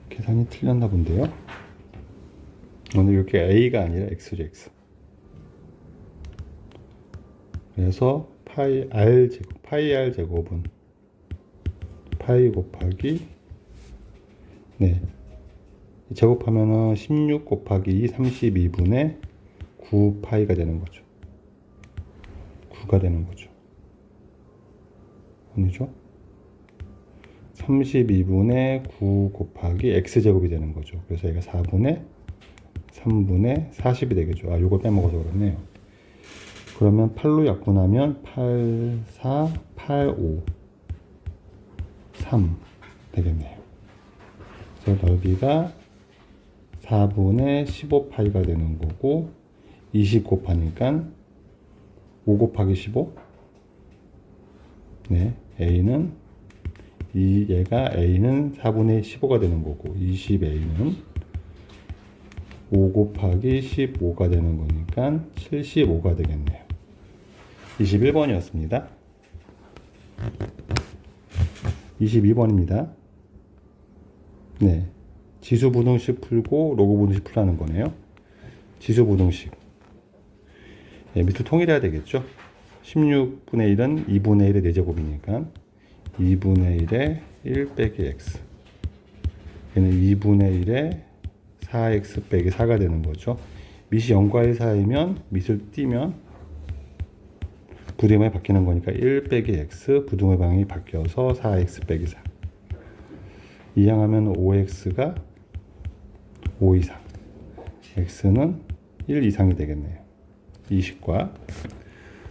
S1: 계산이 틀렸나 본데요. 오늘 이렇게 A가 아니라 X죠, X. 그래서 파이 R 제곱은 파이 곱하기, 네, 제곱하면은 16 곱하기 2 32분의 9 파이가 되는 거죠. 9가 되는 거죠. 아니죠? 32분의 9 곱하기 X제곱이 되는 거죠. 그래서 얘가 4분의 3분의 40이 되겠죠. 요거 빼먹어서 그렇네요. 그러면 8로 약분하면 8, 4, 8, 5. 3 되겠네요. 그래서 넓이가 4분의 15파이가 되는 거고 20 곱하니까 5 곱하기 15. 네, 얘가 A는 4분의 15가 되는 거고 20A는 5 곱하기 15가 되는 거니까 75가 되겠네요. 21번이었습니다. 22번입니다. 네, 지수부등식 풀고 로그부등식 풀라는 거네요. 지수부등식. 네, 밑을 통일해야 되겠죠. 16분의 1은 2분의 1의 4제곱이니까 2분의 1에 1 빼기 x. 얘는 2분의 1에 4x 빼기 4가 되는 거죠. 밑이 0과 1 사이면 밑을 띄면 부등호방이 바뀌는 거니까 1 빼기 x, 부등호방이 바뀌어서 4x 빼기 4. 이항하면 5x가 5 이상, x는 1 이상이 되겠네요. 이 식과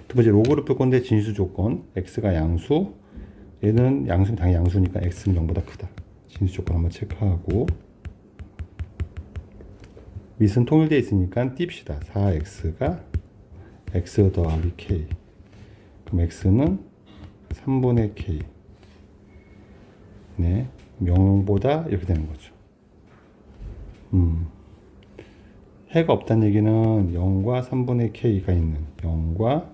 S1: 두 번째 로그를 풀 건데 진수 조건, x가 양수, 얘는 양수는 당연히 양수니까 x는 0보다 크다. 진수 조건 한번 체크하고 밑은 통일되어 있으니까 띱시다. 4x가 x 더하기 k. 그럼 x는 3분의 k. 네, 0보다 이렇게 되는 거죠. 해가 없다는 얘기는 0과 3분의 k가 있는 0과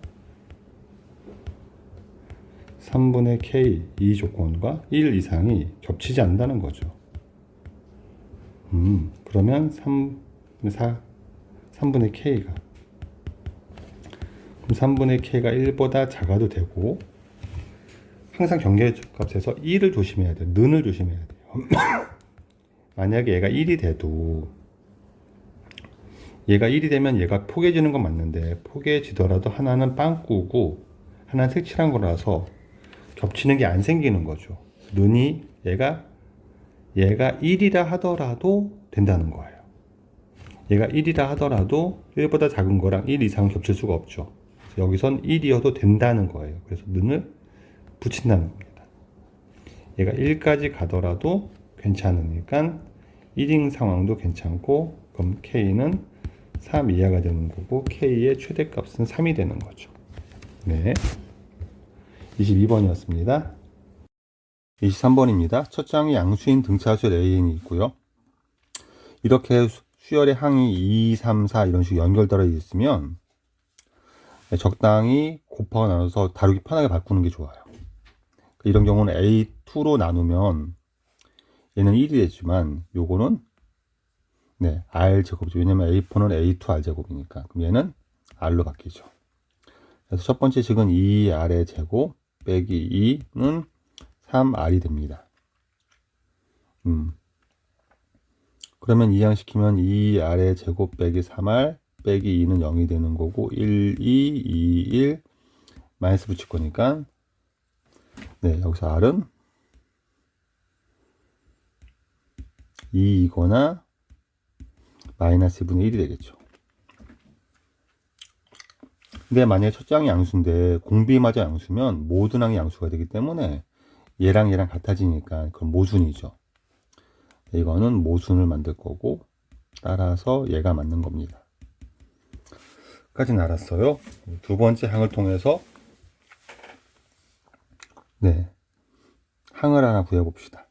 S1: 3분의 k 이 조건과 1 이상이 겹치지 않는다는 거죠. 그러면 3분의 k가 그럼 3분의 k가 1보다 작아도 되고 항상 경계값에서 1을 조심해야 돼요. 는을 조심해야 돼요. 만약에 얘가 1이 돼도 얘가 1이 되면 얘가 포개지는 건 맞는데 포개지더라도 하나는 빵꾸고 하나는 색칠한 거라서 겹치는 게 안 생기는 거죠. 는이 얘가 1이라 하더라도 된다는 거예요. 얘가 1이라 하더라도 1보다 작은 거랑 1 이상은 겹칠 수가 없죠. 그래서 여기선 1이어도 된다는 거예요. 그래서 는을 붙인다는 겁니다. 얘가 1까지 가더라도 괜찮으니까 1인 상황도 괜찮고 그럼 K는 3 이하가 되는 거고 K의 최대값은 3이 되는 거죠. 네, 22번이었습니다. 23번입니다. 첫 장이 양수인 등차수 AN이 있고요. 이렇게 수열의 항이 2, 3, 4 이런 식으로 연결되어 있으면 적당히 곱하고 나눠서 다루기 편하게 바꾸는 게 좋아요. 이런 경우는 A2로 나누면 얘는 1이 되지만 요거는 네, R제곱이죠. 왜냐면 A4는 A2 R제곱이니까. 그럼 얘는 R로 바뀌죠. 그래서 첫 번째 식은 2R의 제곱 빼기 2는 3R이 됩니다. 그러면 이항시키면 2R의 제곱 빼기 3R 빼기 2는 0이 되는 거고 1, 2, 2, 1 마이너스 붙일 거니까 네, 여기서 R은 2이거나 마이너스 2분의 1이 되겠죠. 근데 만약에 첫 장이 양수인데 공비마저 양수면 모든 항이 양수가 되기 때문에 얘랑 같아지니까 그건 모순이죠. 이거는 모순을 만들 거고 따라서 얘가 맞는 겁니다. 까지는 알았어요. 두 번째 항을 통해서 네, 항을 하나 구해봅시다.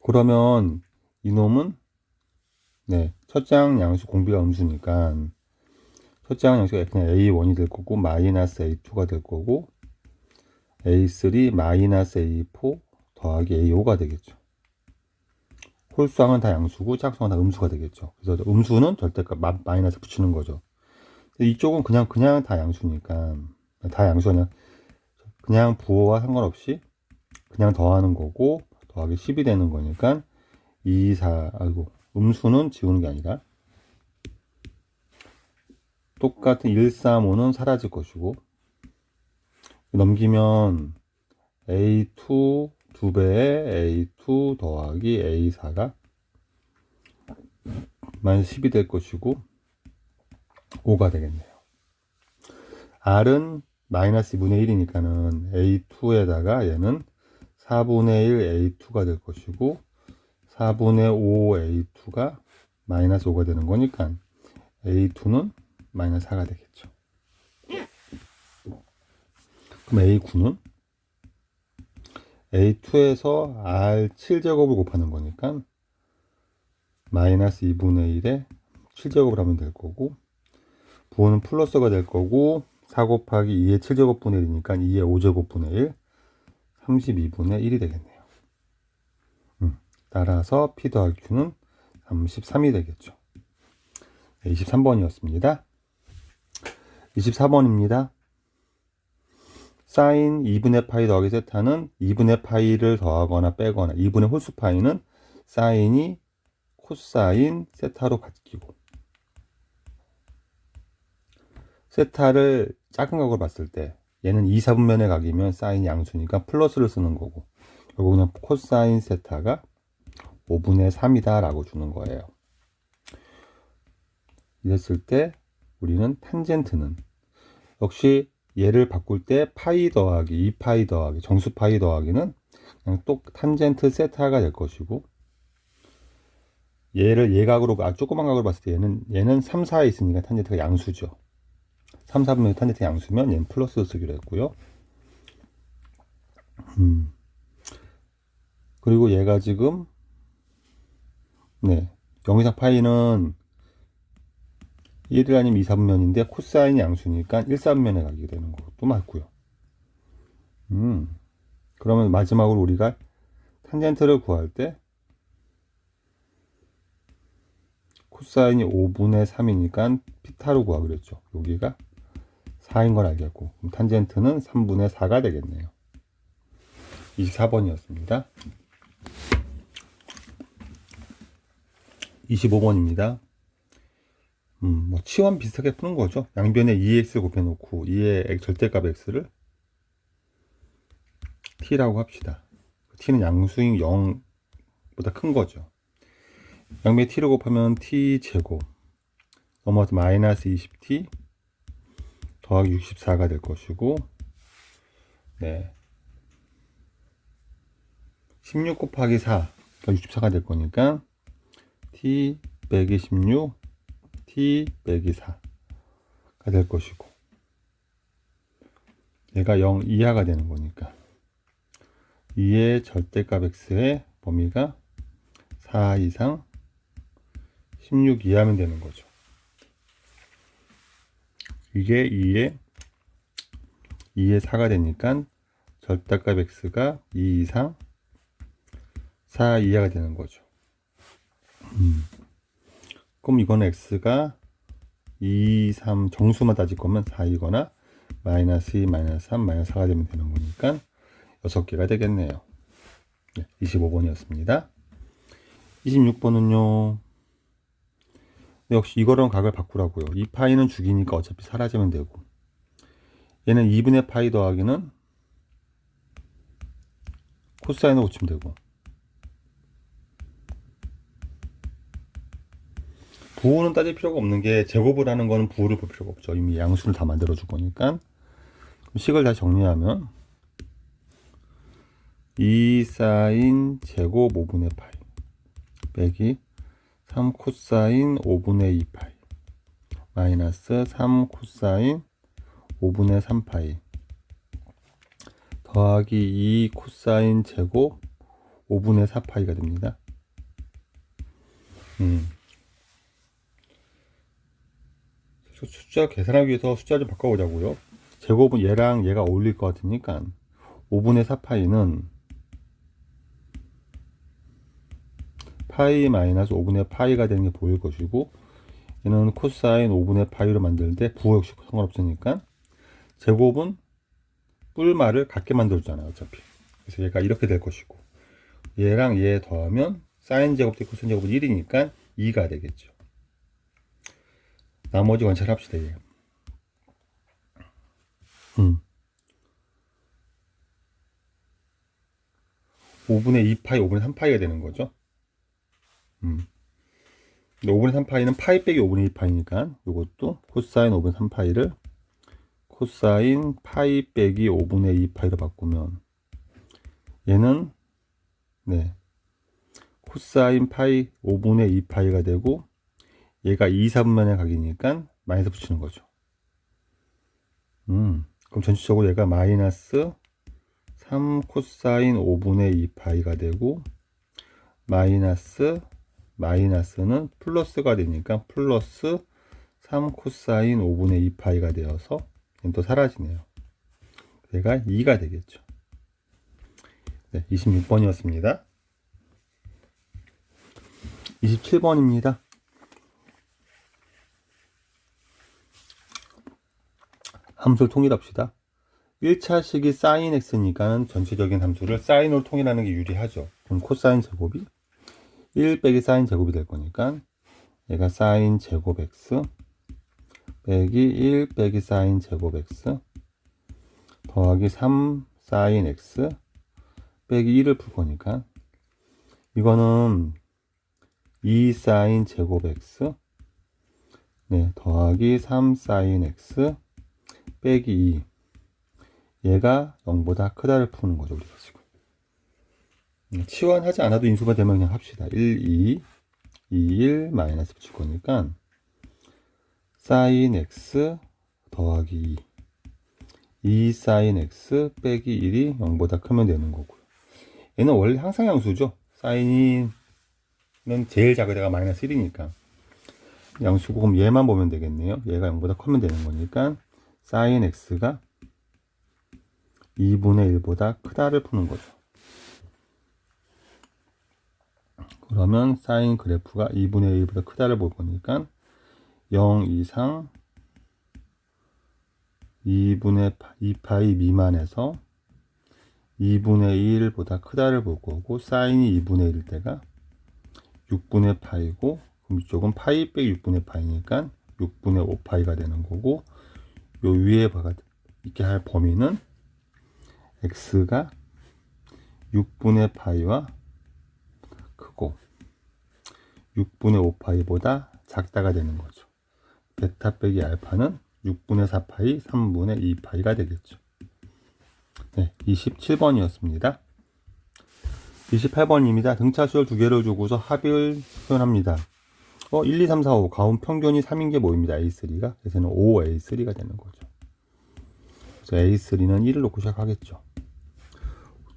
S1: 그러면 이놈은 네, 첫장 양수 공비가 음수니까 첫장 양수가 그냥 A1이 될 거고 마이너스 A2가 될 거고 A3 마이너스 A4 더하기 A5가 되겠죠. 홀수항은 다 양수고 짝수항은 다 음수가 되겠죠. 그래서 음수는 절대값 마이너스 붙이는 거죠. 이쪽은 그냥 다 양수니까 다 양수가 그냥 부호와 상관없이 그냥 더하는 거고 더하기 10이 되는 거니까 2, 4 음수는 지우는 게 아니라 똑같은 1, 3, 5는 사라질 것이고 넘기면 A2 2배에 A2 더하기 A4가 마이너스 10이 될 것이고 5가 되겠네요. R은 마이너스 2분의 1이니까는 A2에다가 얘는 4분의 1 A2가 될 것이고 4분의 5 A2가 마이너스 5가 되는 거니까 A2는 마이너스 4가 되겠죠. 그럼 A9는 A2에서 R7제곱을 곱하는 거니까 마이너스 2분의 1에 7제곱을 하면 될 거고 부호는 플러스가 될 거고 4 곱하기 2의 7제곱분의 1이니까 2의 5제곱분의 1 32분의 1이 되겠네요. 따라서 P 더하기 Q는 33이 되겠죠. 23번이었습니다. 24번입니다. 사인 2분의 파이 더하기 세타는 2분의 파이를 더하거나 빼거나 2분의 홀수 파이는 사인이 코사인 세타로 바뀌고 세타를 작은 각으로 봤을 때 얘는 2, 4분면의 각이면 사인이 양수니까 플러스를 쓰는 거고 결국 그냥 코사인 세타가 5분의 3이다 라고 주는 거예요. 이랬을 때 우리는 탄젠트는 역시 얘를 바꿀 때 파이 더하기 2파이 더하기 정수 파이 더하기는 그냥 또 탄젠트 세타가 될 것이고 얘를 예각으로 조그만 각으로 봤을 때 얘는 3, 4에 있으니까 탄젠트가 양수죠. 3, 4분의 탄젠트 양수면 얘는 플러스 쓰기로 했고요. 그리고 얘가 지금 0 이상 파이는 1이 아니면 2, 4분면인데 코사인이 양수니까 1, 4분면에 가게 되는 것도 맞고요. 그러면 마지막으로 우리가 탄젠트를 구할 때 코사인이 5분의 3이니까 피타로 구하기로 했죠. 여기가 4인 걸 알겠고 그럼 탄젠트는 3분의 4가 되겠네요. 24번이었습니다. 25번입니다. 뭐 치원 비슷하게 푸는 거죠. 양변에 2x 곱해놓고 2의 절대값 x를 t라고 합시다. t는 양수인 0보다 큰 거죠. 양변에 t를 곱하면 t 제곱 넘어가서 마이너스 20t 더하기 64가 될 것이고 16 곱하기 4 그러니까 64가 될 거니까 t 빼기 16 t 빼기 4가 될 것이고 얘가 0 이하가 되는 거니까 2의 절대값 x의 범위가 4 이상 16 이하면 되는 거죠. 이게 2의 4가 되니까 절대값 x가 2 이상 4 이하가 되는 거죠. 그럼 이거는 x가 2, 3 정수만 따질 거면 4이거나 마이너스 2, 마이너스 3, 마이너스 4가 되면 되는 거니까 6개가 되겠네요. 25번이었습니다. 26번은요. 역시 이거랑 각을 바꾸라고요. 이 파이는 죽이니까 어차피 사라지면 되고 얘는 2분의 파이 더하기는 코사인을 고치면 되고 부호는 따질 필요가 없는 게 제곱을 하는 거는 부호를 볼 필요가 없죠. 이미 양수를 다 만들어 줄 거니까. 식을 다시 정리하면 2 사인 제곱 5분의 파이 빼기 3 코사인 5분의 2 파이 마이너스 3 코사인 5분의 3 파이 더하기 2 코사인 제곱 5분의 4 파이가 됩니다. 숫자 계산하기 위해서 숫자 좀 바꿔보자고요. 제곱은 얘랑 얘가 어울릴 것 같으니까 5분의 4 파이는 파이 마이너스 5분의 파이가 되는 게 보일 것이고 얘는 코사인 5분의 파이로 만드는데 부호 역시 상관없으니까 제곱은 뿔말을 같게 만들어주잖아요. 어차피 그래서 얘가 이렇게 될 것이고 얘랑 얘 더하면 사인 제곱 대 코사인 제곱은 1이니까 2가 되겠죠. 나머지 관찰합시다. 얘. 5분의 2파이 5분의 3파이가 되는 거죠. 5분의 3파이는 파이 빼기 5분의 2파이니까 이것도 코사인 5분의 3파이를 코사인 파이 빼기 5분의 2파이로 바꾸면 얘는 네 코사인 파이 5분의 2 파이가 되고 얘가 2, 4분면의 각이니까 마이너스 붙이는 거죠. 그럼 전체적으로 얘가 마이너스 3 코사인 5분의 2 파이가 되고 마이너스는 플러스가 되니까 플러스 3 코사인 5분의 2 파이가 되어서 얘는 또 사라지네요. 얘가 2가 되겠죠. 네, 26번이었습니다. 27번입니다. 함수를 통일합시다. 1차식이 sin x니까 전체적인 함수를 sin으로 통일하는 게 유리하죠. 그럼 코사인 제곱이 1 빼기 sin 제곱이 될 거니까 얘가 sin 제곱 x 빼기 1 빼기 sin 제곱 x 더하기 3 sin x 빼기 1을 풀 거니까 이거는 2 sin 제곱 x 네, 더하기 3 sin x 빼기 2 얘가 0보다 크다를 푸는 거죠. 우리가 지금 치환하지 않아도 인수가 되면 그냥 합시다. 1, 2, 2, 1 마이너스 붙일 거니까 sin x 더하기 2 sin x 빼기 1이 0보다 크면 되는 거고요. 얘는 원래 항상양수죠. 사인은 제일 작은 데가 마이너스 1이니까 양수고 그럼 얘만 보면 되겠네요. 얘가 0보다 크면 되는 거니까 sin x가 2분의 1보다 크다를 푸는 거죠. 그러면 사인 그래프가 2분의 1보다 크다를 볼 거니까 0 이상 2분의 2파이 미만에서 2분의 1보다 크다를 볼 거고 사인이 2분의 1일 때가 6분의 파이고 그럼 이쪽은 파이 빼기 6분의 파이니까 6분의 5파이가 되는 거고 요 위에 있게 할 범위는 x가 6분의 파이와 크고 6분의 5파이보다 작다가 되는 거죠. 베타 빼기 알파는 6분의 4파이, 3분의 2파이가 되겠죠. 네, 27번이었습니다. 28번입니다. 등차수열 두 개를 주고서 합을 표현합니다. 1, 2, 3, 4, 5 가운 평균이 3인 게 뭐입니다. A3가. 그래서 5A3가 되는 거죠. 그래서 A3는 1을 놓고 시작하겠죠.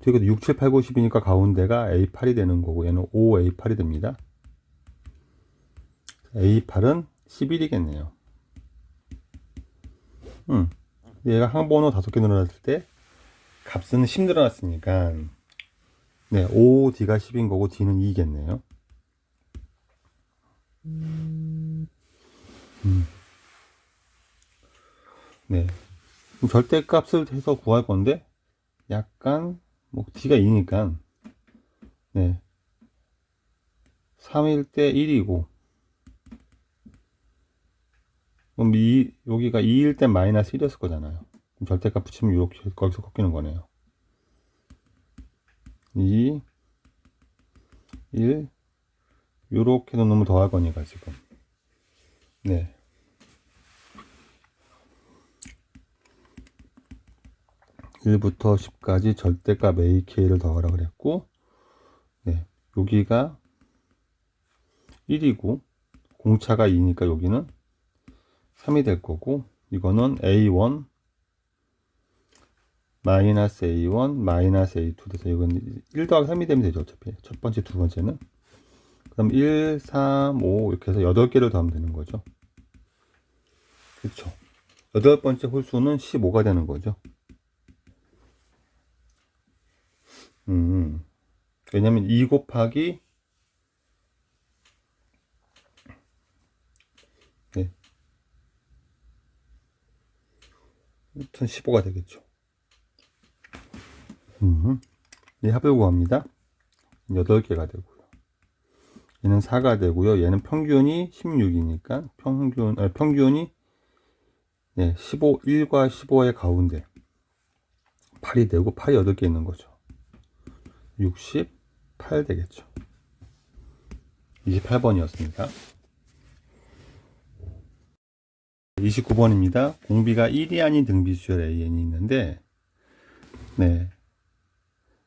S1: 여기도 6, 7, 8, 9, 10이니까 가운데가 A8이 되는 거고 얘는 5A8이 됩니다. A8은 11이겠네요. 얘가 항번호 5개 늘어났을 때 값은 10 늘어났으니까 네, 5D가 10인 거고 D는 2겠네요. 네. 그럼 절대값을 해서 구할 건데 약간 뭐 D가 2니까 네. 3일 때 1이고 그럼 여기가 2일 때 마이너스 1이었을 거잖아요. 그럼 절대값 붙이면 이렇게 거기서 꺾이는 거네요. 2, 1 요렇게 놓으면 더할 거니까 지금 네. (1부터 10까지) 절대값 AK를 더하라 그랬고 네. 여기가 1이고 공차가 2니까 여기는 3이 될 거고 이거는 A1 마이너스 A1 마이너스 A2 돼서 이건 1 더하기 3이 되면 되죠. 어차피 첫 번째 두 번째는 그럼 1, 3, 5 이렇게 해서 8개를 더하면 되는 거죠. 그렇죠. 여덟 번째 홀수는 15가 되는 거죠. 왜냐면 2 곱하기 네. 15가 되겠죠. 이 합을 구합니다. 8개가 되고요. 얘는 4가 되고요. 얘는 평균이 16이니까 평균이 네, 15, 1과 15의 가운데 8이 되고 8이 8개 있는 거죠. 68 되겠죠. 28번이었습니다. 29번입니다. 공비가 1이 아닌 등비수열 AN이 있는데 네,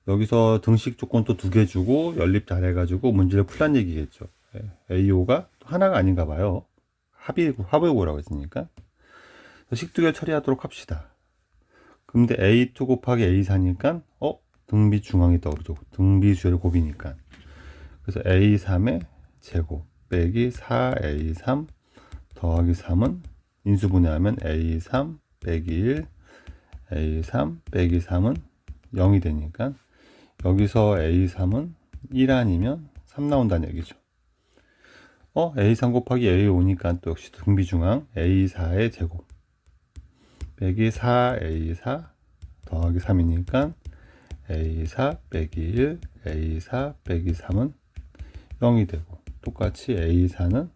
S1: 여기서 등식 조건 또 2개 주고 연립 잘해가지고 문제를 풀란 얘기겠죠. AO가 하나가 아닌가 봐요. 합의고라고 했으니까. 식두개를 처리하도록 합시다. 근데 A2 곱하기 A4니까 등비 중앙이 떠오르죠. 등비 수열 곱이니까. 그래서 A3의 제곱 빼기 4A3 더하기 3은 인수분해하면 A3 빼기 1 A3 빼기 3은 0이 되니까 여기서 A3은 1 아니면 3 나온다는 얘기죠. A3 곱하기 A5니까 또 역시 등비중앙 A4의 제곱 빼기 4A4 더하기 3이니까 A4 빼기 1 A4 빼기 3은 0이 되고 똑같이 A4는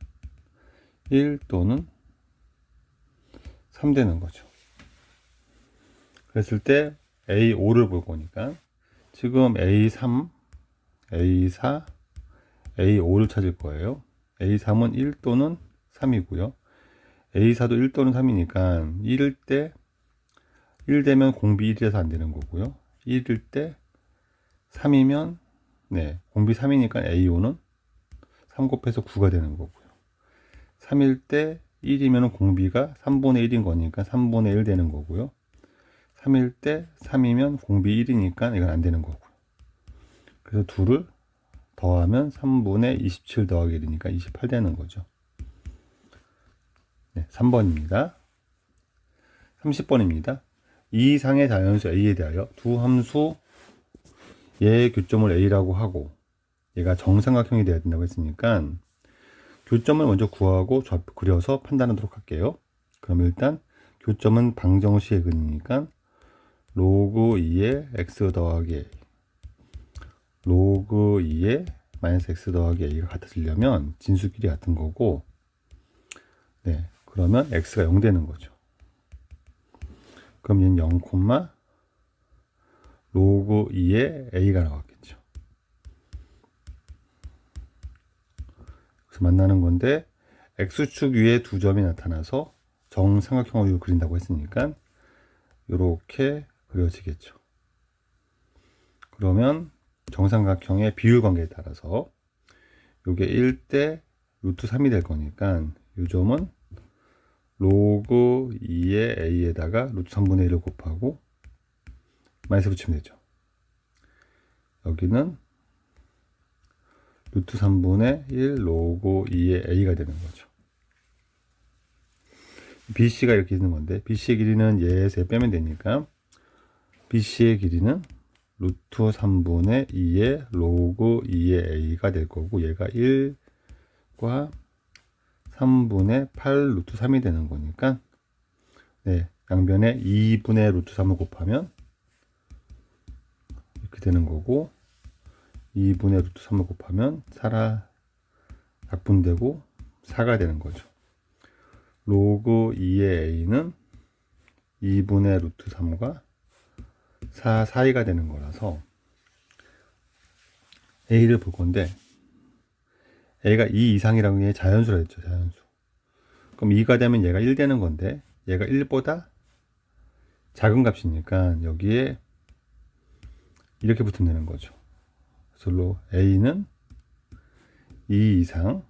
S1: 1 또는 3 되는 거죠. 그랬을 때 A5를 볼 거니까 지금 A3, A4, A5를 찾을 거예요. A3은 1 또는 3이고요. A4도 1 또는 3이니까 1일 때 1 되면 공비 1이라서 안 되는 거고요. 1일 때 3이면 공비 3이니까 A5는 3 곱해서 9가 되는 거고요. 3일 때 1이면 공비가 3분의 1인 거니까 3분의 1 되는 거고요. 3일 때 3이면 공비 1이니까 이건 안 되는 거고요. 그래서 2를 더하면 3분의 27 더하기 1이니까 28 되는 거죠. 3번입니다. 30번입니다. 이 이상의 자연수 A에 대하여 두 함수 얘의 교점을 A라고 하고 얘가 정삼각형이 되어야 된다고 했으니까 교점을 먼저 구하고 좌표 그려서 판단하도록 할게요. 그럼 일단 교점은 방정식의 근이니까 로그 2의 x 더하기 a 로그 2의 마이너스 x 더하기 a가 같아지려면 진수끼리 같은 거고 그러면 x가 0 되는 거죠. 그럼 얘는 0, 로그 2의 a가 나왔겠죠. 그래서 만나는 건데 x축 위에 두 점이 나타나서 정삼각형을 그린다고 했으니까 이렇게 그려지겠죠. 그러면 정삼각형의 비율 관계에 따라서 이게 1대 루트 3이 될 거니까 이 점은 로그 2의 a에다가 루트 3분의 1을 곱하고 마이너스 붙이면 되죠. 여기는 루트 3분의 1 로그 2의 a가 되는 거죠. BC가 이렇게 있는 건데 BC의 길이는 얘에서 빼면 되니까 BC의 길이는 루트 3분의 2의 로그 2의 a가 될 거고 얘가 1과 3분의 8 루트 3이 되는 거니까 양변에 2분의 루트 3을 곱하면 이렇게 되는 거고 2분의 루트 3을 곱하면 4라 약분되고 4가 되는 거죠. 로그 2의 a는 2분의 루트 3과 4 사이가 되는 거라서 a를 볼 건데 a가 2 이상이라는 게 자연수라 했죠. 자연수. 그럼 2가 되면 얘가 1 되는 건데 얘가 1보다 작은 값이니까 여기에 이렇게 붙으면 되는 거죠. 그래서 a는 2 이상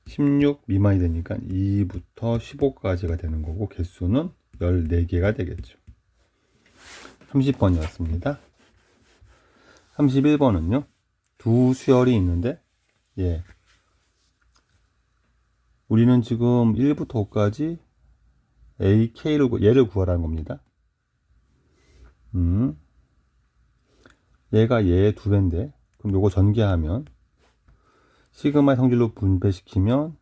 S1: 16 미만이 되니까 2부터 15까지가 되는 거고 개수는 14개가 되겠죠. 30번이었습니다. 31번은요. 두 수열이 있는데 우리는 지금 1부터 5까지 AK를 얘를 구하라는 겁니다. 얘가 얘의 2배인데 그럼 요거 전개하면 시그마 성질로 분배시키면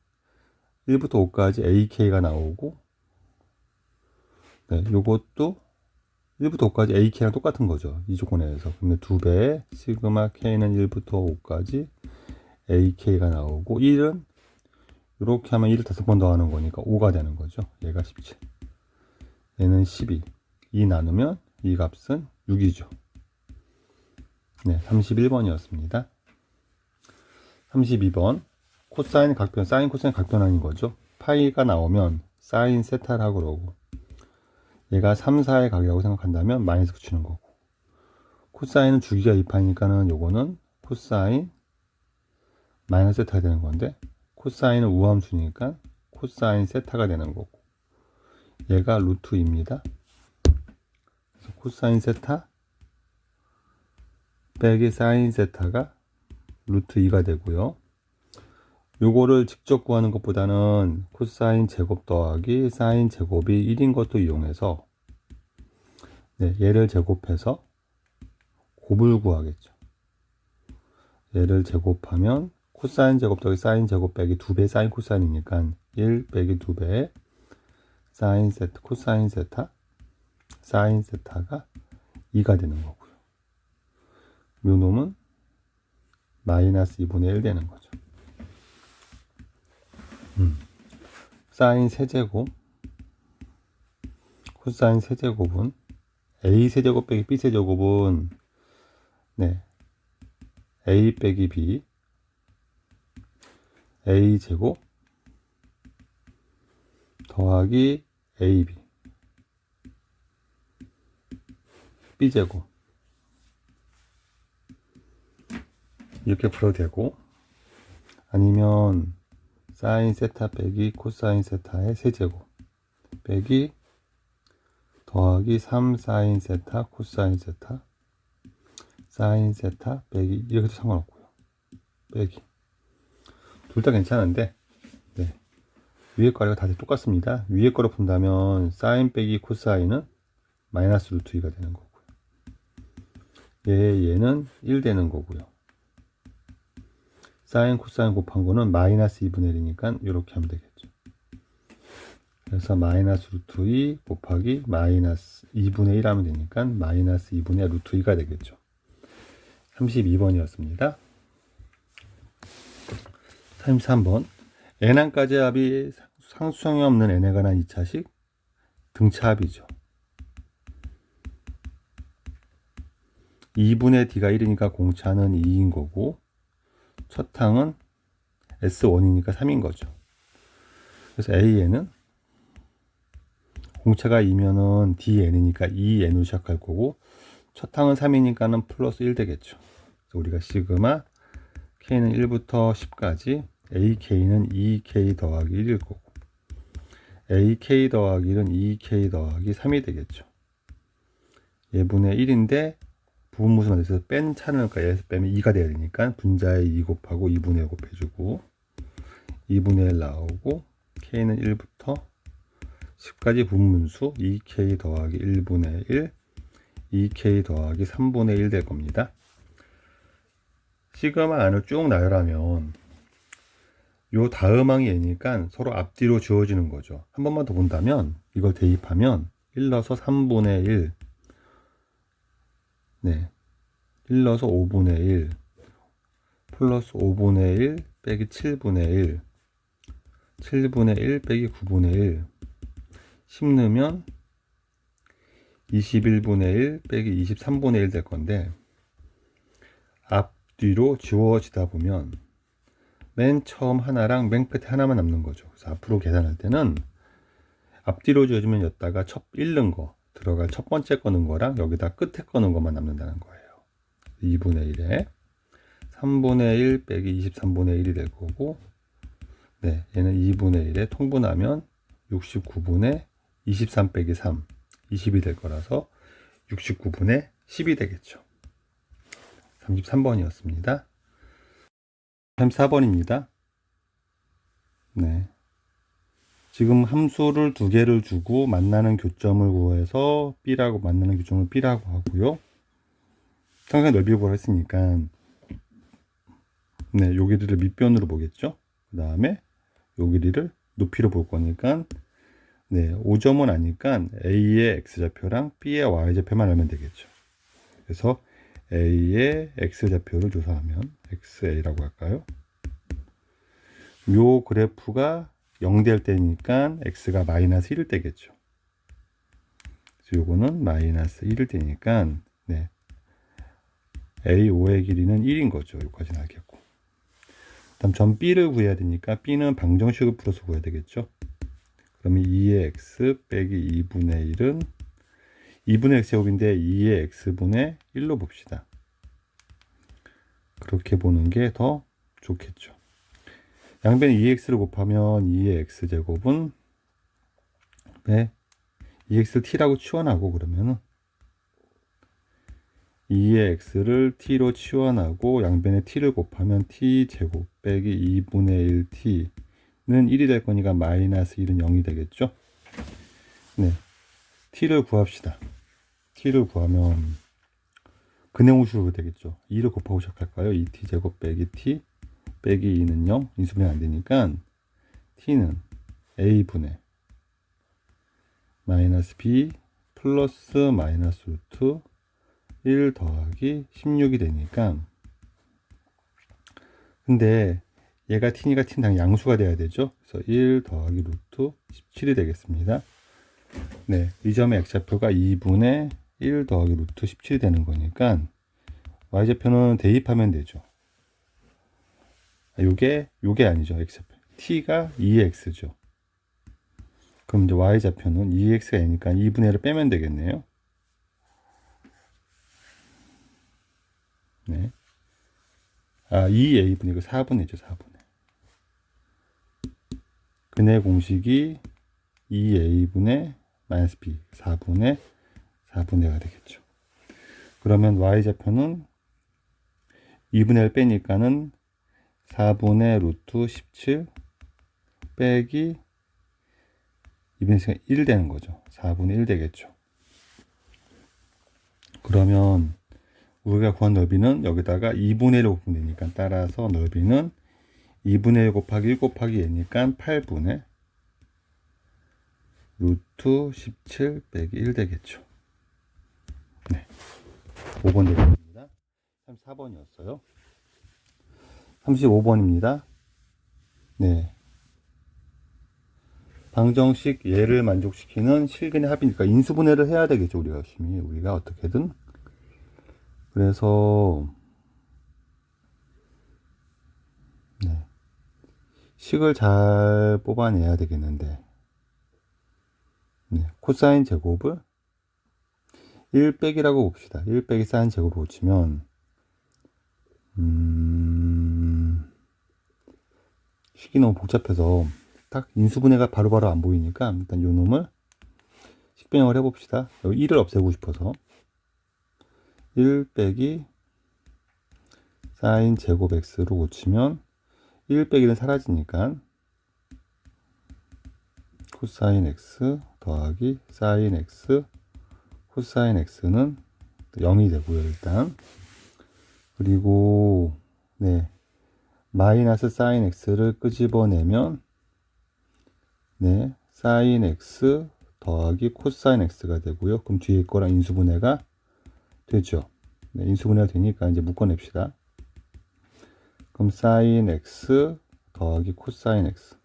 S1: 1부터 5까지 AK가 나오고 요것도 1부터 5까지 AK랑 똑같은 거죠. 이 조건에서. 그러면 2배의 시그마 K는 1부터 5까지 AK가 나오고 1은 이렇게 하면 1을 5번 더하는 거니까 5가 되는 거죠. 얘가 17. 얘는 12. 2 나누면 이 값은 6이죠. 31번이었습니다. 32번. 코사인 각변, 사인 코사인 각변환인 거죠. 파이가 나오면 사인 세타라고 그러고 얘가 3, 4의 각이라고 생각한다면 마이너스 붙이는 거고 코사인은 주기가 2파니까는 요거는 코사인 마이너스 세타가 되는 건데, 코사인은 우함수니까 코사인 세타가 되는 거고, 얘가 루트 2입니다. 그래서 코사인 세타 빼기 사인 세타가 루트 2가 되고요. 요거를 직접 구하는 것보다는 코사인 제곱 더하기 사인 제곱이 1인 것도 이용해서, 네, 얘를 제곱해서 곱을 구하겠죠. 얘를 제곱하면 코사인 제곱 더하기 사인 제곱 빼기 2배 사인 코사인이니까 1 빼기 2배 사인 세타 코사인 세타 사인 세타가 2가 되는 거고요. 요 놈은 마이너스 2분의 1 되는 거죠. 사인 세제곱 코사인 세제곱은 a 세제곱 빼기 b 세제곱은, 네, a 빼기 b a 제곱 더하기 ab b 제곱 이렇게 풀어도 되고, 아니면 사인 세타 빼기 코사인 세타의 세제곱 빼기 더하기 3 사인 세타 코사인 세타 사인 세타 빼기, 이렇게 해도 상관없고요. 빼기 둘 다 괜찮은데, 네, 위에 거가 다들 똑같습니다. 위에 거로 본다면 사인 빼기 코사인은 마이너스 루트 2가 되는 거고요. 얘는 1 되는 거고요. 사인 코사인 곱한 거는 마이너스 2분의 1이니까 이렇게 하면 되겠죠. 그래서 마이너스 루트 2 곱하기 마이너스 2분의 1 하면 되니까 마이너스 2분의 루트 2가 되겠죠. 32번이었습니다. 33번. n항까지 합이 상수성이 없는 n에 관한 2차식 등차 합이죠. 2분의 d가 1이니까 공차는 2인 거고, 첫 항은 S1이니까 3인 거죠. 그래서 A에는 공차가 2면은 DN이니까 2N으로 시작할 거고, 첫 항은 3이니까는 플러스 1 되겠죠. 그래서 우리가 시그마 K는 1부터 10까지 AK는 2K 더하기 1일 거고, AK 더하기 1은 2K 더하기 3이 되겠죠. 얘분의 1인데 부분무수 만들어서 뺀 차는 얘에서 빼면 2가 돼야 되니까 분자에 2 곱하고 2분의 1 곱해주고 2분의 1 나오고, K는 1부터 10까지 분문수 2K 더하기 1분의 1 2K 더하기 3분의 1 될 겁니다. 시그마 안을 쭉 나열하면 요 다음 항이 얘니까 서로 앞뒤로 지워지는 거죠. 한 번만 더 본다면 이걸 대입하면 1 넣어서 3분의 1, 네, 1 넣어서 5분의 1 플러스 5분의 1 빼기 7분의 1 7분의 1 빼기 9분의 1 10 넣으면 21분의 1 빼기 23분의 1 될 건데, 앞뒤로 지워지다 보면 맨 처음 하나랑 맨 끝에 하나만 남는 거죠. 그래서 앞으로 계산할 때는 앞뒤로 지워지면 였다가 첫 1 넣은 거 들어갈 첫 번째 거 넣은 거랑 여기다 끝에 거 넣은 것만 남는다는 거예요. 2분의 1에 3분의 1 빼기 23분의 1이 될 거고, 네, 얘는 2분의 1에 통분하면 69분의 23 빼기 3 20이 될 거라서 69분의 10이 되겠죠. 33번이었습니다. 34번입니다. 네. 지금 함수를 두 개를 주고 만나는 교점을 구해서 B라고, 만나는 교점을 B라고 하고요. 상상의 넓이를 구하라 했으니까, 네, 요 길이를 밑변으로 보겠죠. 그 다음에 요 길이를 높이로 볼 거니까, 네, 5점은 아니까 A의 X좌표랑 B의 Y좌표만 알면 되겠죠. 그래서 A의 X좌표를 조사하면 XA라고 할까요? 요 그래프가 0 될 때니까 X가 마이너스 1일 때겠죠. 그래서 요거는 마이너스 1일 때니까, 네, A5의 길이는 1인 거죠. 여기까지는 알겠고. 다음 점 B를 구해야 되니까 B는 방정식을 풀어서 구해야 되겠죠. 그러면 2의 X 빼기 2분의 1은 2분의 x제곱인데 2의 x분의 1로 봅시다. 그렇게 보는 게 더 좋겠죠. 양변에 2x를 곱하면 2의 x제곱은 2x를 t라고 치환하고, 그러면은 2의 x를 t로 치환하고 양변에 t를 곱하면 t제곱 빼기 2분의 1t는 1이 될 거니까 마이너스 1은 0이 되겠죠. 네, t를 구합시다. t를 구하면 근해공식으로 되겠죠. 2를 곱하고 시작할까요? 2t제곱 빼기 t 빼기 2는 0, 인수분해 안 되니까 t는 a분의 마이너스 b 플러스 마이너스 루트 1 더하기 16이 되니까, 근데 얘가 t니까 t는 당연히 양수가 돼야 되죠. 그래서 1 더하기 루트 17이 되겠습니다. 네, 이 점의 x좌표가 2분의 1 더하기 루트 17이 되는 거니까 y좌표는 대입하면 되죠. 요게 아니죠. x좌표. t가 2x죠. 그럼 이제 y좌표는 2x가 아니니까 2분의 1을 빼면 되겠네요. 네. 2a분의 4분의죠, 4분의. 근해 공식이 2a분의 마이너스 b, 4분의 4분의가 되겠죠. 그러면 y좌표는 2분의 1 빼니까는 4분의 루트 17 빼기 2분의 1 되는 거죠. 4분의 1 되겠죠. 그러면 우리가 구한 넓이는 여기다가 2분의 1을 곱하면 되니까, 따라서 넓이는 2분의 1 곱하기 1 곱하기 얘니까 8분의 루트 17 빼기 1 되겠죠. 네, 5번 되겠습니다. 34번이었어요. 35번입니다. 네. 방정식 얘를 만족시키는 실근의 합이니까 인수분해를 해야 되겠죠. 우리가 열심히, 우리가 어떻게든. 그래서 네, 식을 잘 뽑아내야 되겠는데, 네, 코사인 제곱을 1 빼기라고 봅시다. 1 빼기 사인 제곱으로 고치면 식이 너무 복잡해서 딱 인수분해가 바로바로 안 보이니까 일단 요 놈을 식변형을 해봅시다. 여기 1을 없애고 싶어서 1 빼기 사인 제곱 x로 고치면 1 빼기는 사라지니까 코사인 x 더하기 사인 x 코사인 x는 0이 되고요, 일단. 그리고 네, 마이너스 사인 x를 끄집어내면 네, 사인 x 더하기 코사인 x가 되고요. 그럼 뒤에 거랑 인수분해가 되죠. 네, 인수분해가 되니까 이제 묶어냅시다. 그럼 사인 x 더하기 코사인 x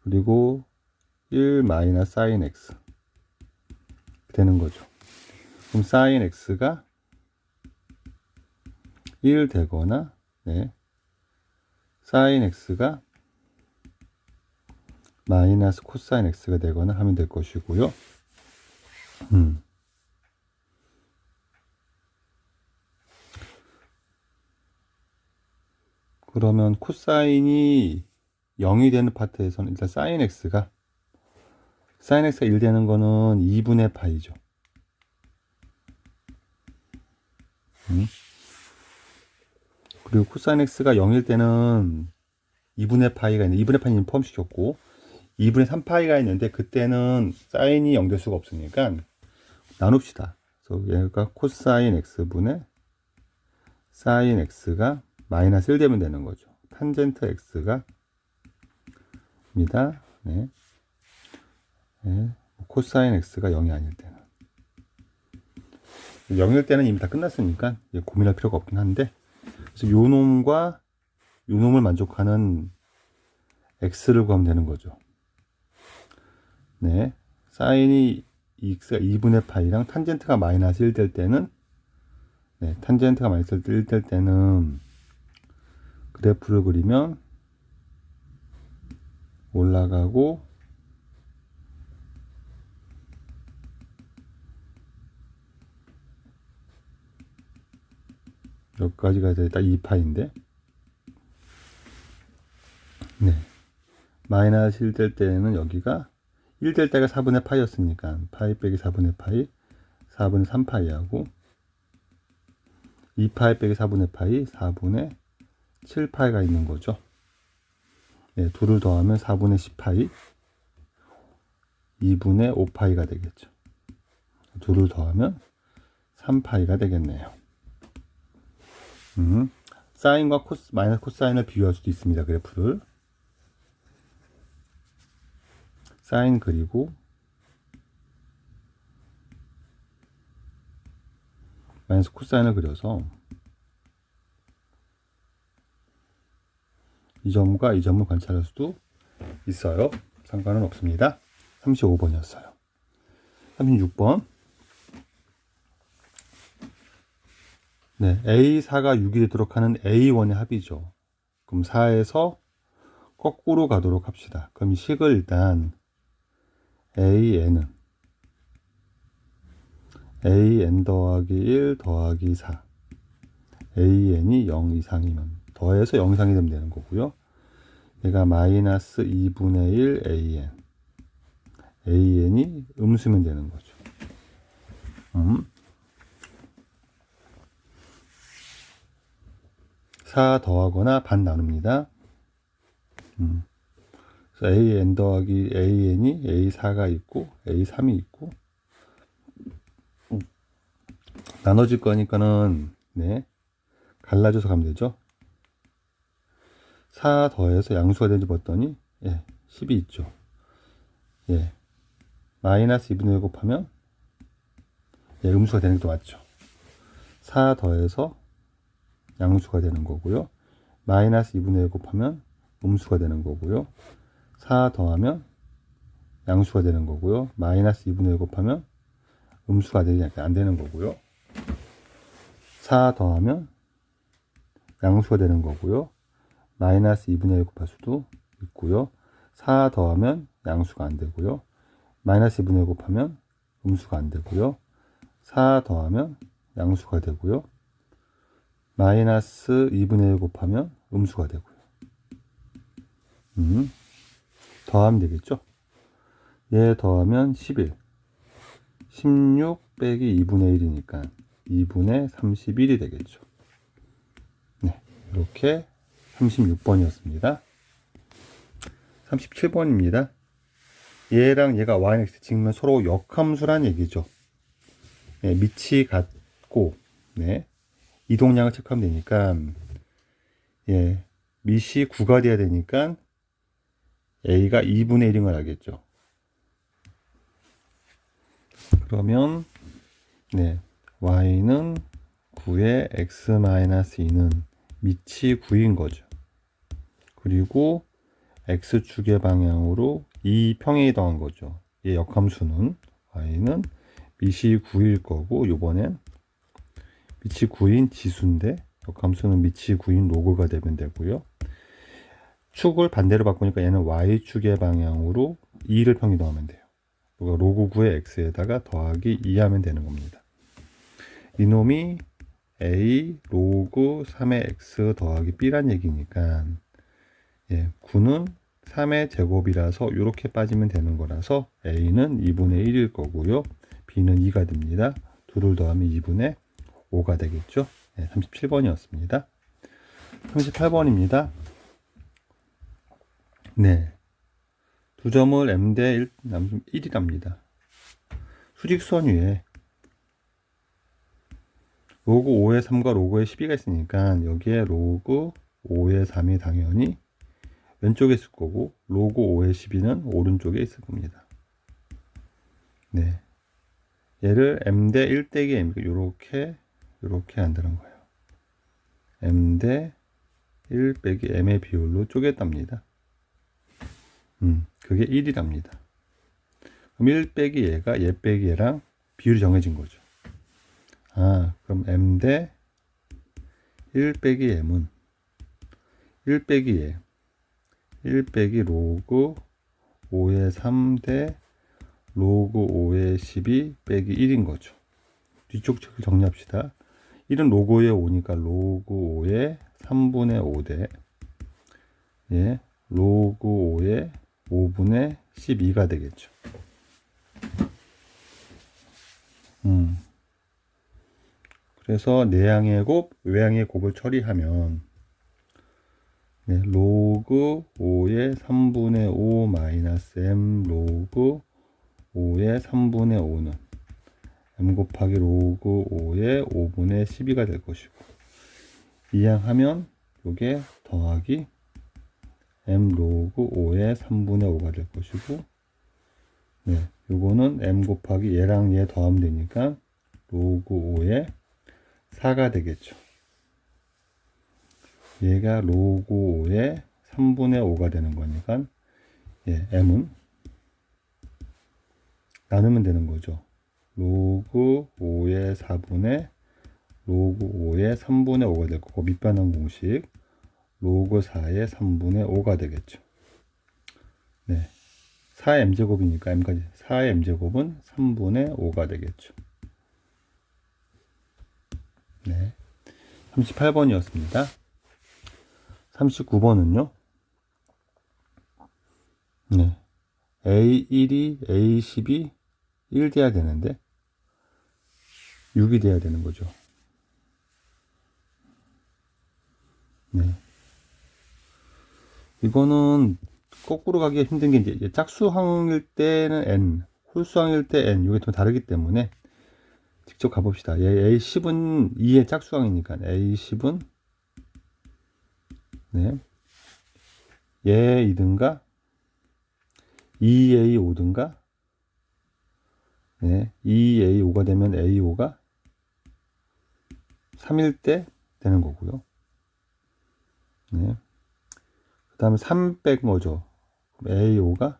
S1: 그리고 1 마이너스 사인 x 되는 거죠. 그럼 사인 x가 1 되거나, 네, 사인 x가 마이너스 코사인 x가 되거나 하면 될 것이고요. 그러면 코사인이 0이 되는 파트에서는 일단 사인 x가 1 되는 거는 2분의 파이죠. 그리고 코사인 x가 0일 때는 2분의 파이가 있는데, 2분의 파이는 포함시켰고 2분의 3파이가 있는데 그때는 사인이 0 될 수가 없으니까 나눕시다. 그래서 얘가 코사인 x분의 사인 x가 마이너스 1 되면 되는 거죠. 탄젠트 x가 입니다. 네. 네. 코사인 x가 0이 아닐 때는, 0일 때는 이미 다 끝났으니까 고민할 필요가 없긴 한데, 그래서 요 놈과 요 놈을 만족하는 x를 구하면 되는 거죠. 네, 사인이 x가 2분의 파이랑 탄젠트가 마이너스 1 될 때는, 네, 탄젠트가 마이너스 1 될 때는 그래프를 그리면 올라가고 여기까지가 딱 2파인데, 네. 마이너스 1 될 때는 여기가 1 될 때가 4분의 파이였으니까 파이 빼기 4분의 파이 4분의 3파이하고 2파이 빼기 4분의 파이 4분의 7파이가 있는 거죠. 네, 둘을 더하면 4분의 10파이 2분의 5파이가 되겠죠. 둘을 더하면 3파이가 되겠네요. 사인과 마이너스 코사인을 비교할 수도 있습니다. 그래프를 사인 그리고 마이너스 코사인을 그려서 이 점과 이 점을 관찰할 수도 있어요. 상관은 없습니다. 35번이었어요. 36번. 네, A4가 6이 되도록 하는 A1의 합이죠. 그럼 4에서 거꾸로 가도록 합시다. 그럼 이 식을 일단 AN 더하기 1 더하기 4 AN이 0 이상이면 더해서 0 이상이 되면 되는 거고요. 얘가 마이너스 2분의 1 AN이 음수면 되는 거죠. 4 더하거나 반 나눕니다. 그래서 AN 더하기 AN이 A4가 있고 A3이 있고 나눠질 거니까는 네 갈라져서 가면 되죠. 4 더해서 양수가 되는지 봤더니 예, 10이 있죠. 예, 마이너스 2분의 1 곱하면 예, 음수가 되는 게 맞죠. 4 더해서 양수가 되는 거고요. 마이너스 2분의 1 곱하면 음수가 되는 거고요. 4 더하면 양수가 되는 거고요. 마이너스 2분의 1 곱하면 음수가 안 되는 거고요. 4 더하면 양수가 되는 거고요. 마이너스 2분의 1 곱할 수도 있고요. 4 더하면 양수가 안 되고요. 마이너스 2분의 1 곱하면 음수가 안 되고요. 4 더하면 양수가 되고요. 마이너스 2분의 1 곱하면 음수가 되고요. 더하면 되겠죠? 얘 더하면 11. 16 빼기 2분의 1이니까 2분의 31이 되겠죠. 네, 이렇게 36번이었습니다. 37번입니다. 얘랑 얘가 yx 찍으면 서로 역함수란 얘기죠. 네, 밑이 같고, 네, 이동량을 체크하면 되니까, 예, 밑이 9가 돼야 되니까 a가 2분의 1인 걸 알겠죠. 그러면 네, y는 9에 x-2는 밑이 9인 거죠. 그리고 x축의 방향으로 2평행이 더한 거죠. 얘 역함수는 y는 밑이 9일 거고 요번엔 밑이 9인 지수인데 역함수는 밑이 9인 로그가 되면 되고요. 축을 반대로 바꾸니까 얘는 y축의 방향으로 2를 평행 더하면 돼요. 로그 9의 x에다가 더하기 2 하면 되는 겁니다. 이놈이 a 로그 3의 x 더하기 b란 얘기니까 예, 9는 3의 제곱이라서 이렇게 빠지면 되는 거라서 a는 2분의 1일 거고요. b는 2가 됩니다. 둘을 더하면 2분의 5가 되겠죠. 네, 37번이었습니다. 38번입니다. 네, 두 점을 m 대 1이랍니다. 수직선 위에 로그 5의 3과 로그의 12가 있으니까 여기에 로그 5의 3이 당연히 왼쪽에 있을 거고 로그 5의 12는 오른쪽에 있을 겁니다. 네, 얘를 m 대 1 떼기 m 이렇게 한다는 거예요. m 대 1 빼기 m의 비율로 쪼갰답니다. 그게 1이랍니다. 그럼 1 빼기 얘가 얘 빼기 얘랑 비율이 정해진 거죠. 아, 그럼 m 대 1 빼기 m은 1 빼기 얘 1 빼기 로그 5의 3 대 로그 5의 12 빼기 1인 거죠. 뒤쪽 측을 정리합시다. 1은 로그 5에 5니까 로그 5의 3분의 5대 예, 로그 5의 5분의 12가 되겠죠. 그래서 내항의 곱, 외항의 곱을 처리하면 네, 로그 5의 3분의 5 마이너스 m 로그 5의 3분의 5는 m 곱하기 로그 5의 5분의 12가 될 것이고, 이항하면 이게 더하기 m 로그 5의 3분의 5가 될 것이고, 네, 요거는 m 곱하기 얘랑 얘 더하면 되니까 로그 5의 4가 되겠죠. 얘가 로그 5의 3분의 5가 되는 거니까 예, m은 나누면 되는 거죠. 로그 5의 4분의 로그 5의 3분의 5가 될 거고, 밑반환 공식 로그 4의 3분의 5가 되겠죠. 네, 4의 m제곱이니까 m까지 4의 m제곱은 3분의 5가 되겠죠. 네, 38번이었습니다. 39번은요. 네, A1이 A10이 1 돼야 되는데 6이 돼야 되는 거죠. 네. 이거는 거꾸로 가기가 힘든 게 이제 짝수항일 때는 n, 홀수항일 때 n, 이게 좀 다르기 때문에 직접 가봅시다. A10은 2의 짝수항이니까 A10은 네, 얘 2든가 2A 5든가 네, 2A 5가 되면 A 5가 3일 때 되는 거고요. 네. 그 다음에 300 뭐죠? A 5가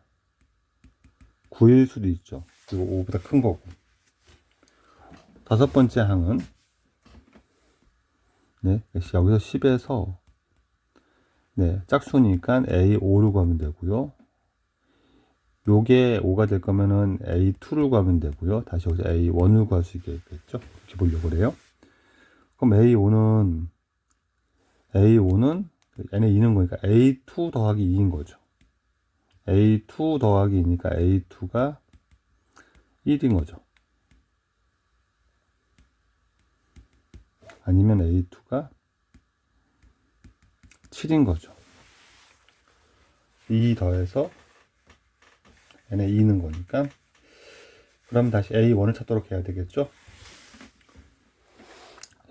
S1: 9일 수도 있죠. 그리고 5보다 큰 거고. 다섯 번째 항은 네, 여기서 10에서 네, 짝수니까 A5로 가면 되고요. 요게 5가 될 거면은 A2로 가면 되고요. 다시 여기서 A1로 갈 수 있겠죠. 이렇게 보려고 그래요. 그럼 A5는 n에 2는 거니까 A2 더하기 2인 거죠. A2 더하기 2니까 A2가 1인 거죠. 아니면 A2가 7인 거죠. 2 더해서 n에 2는 거니까, 그럼 다시 A1을 찾도록 해야 되겠죠.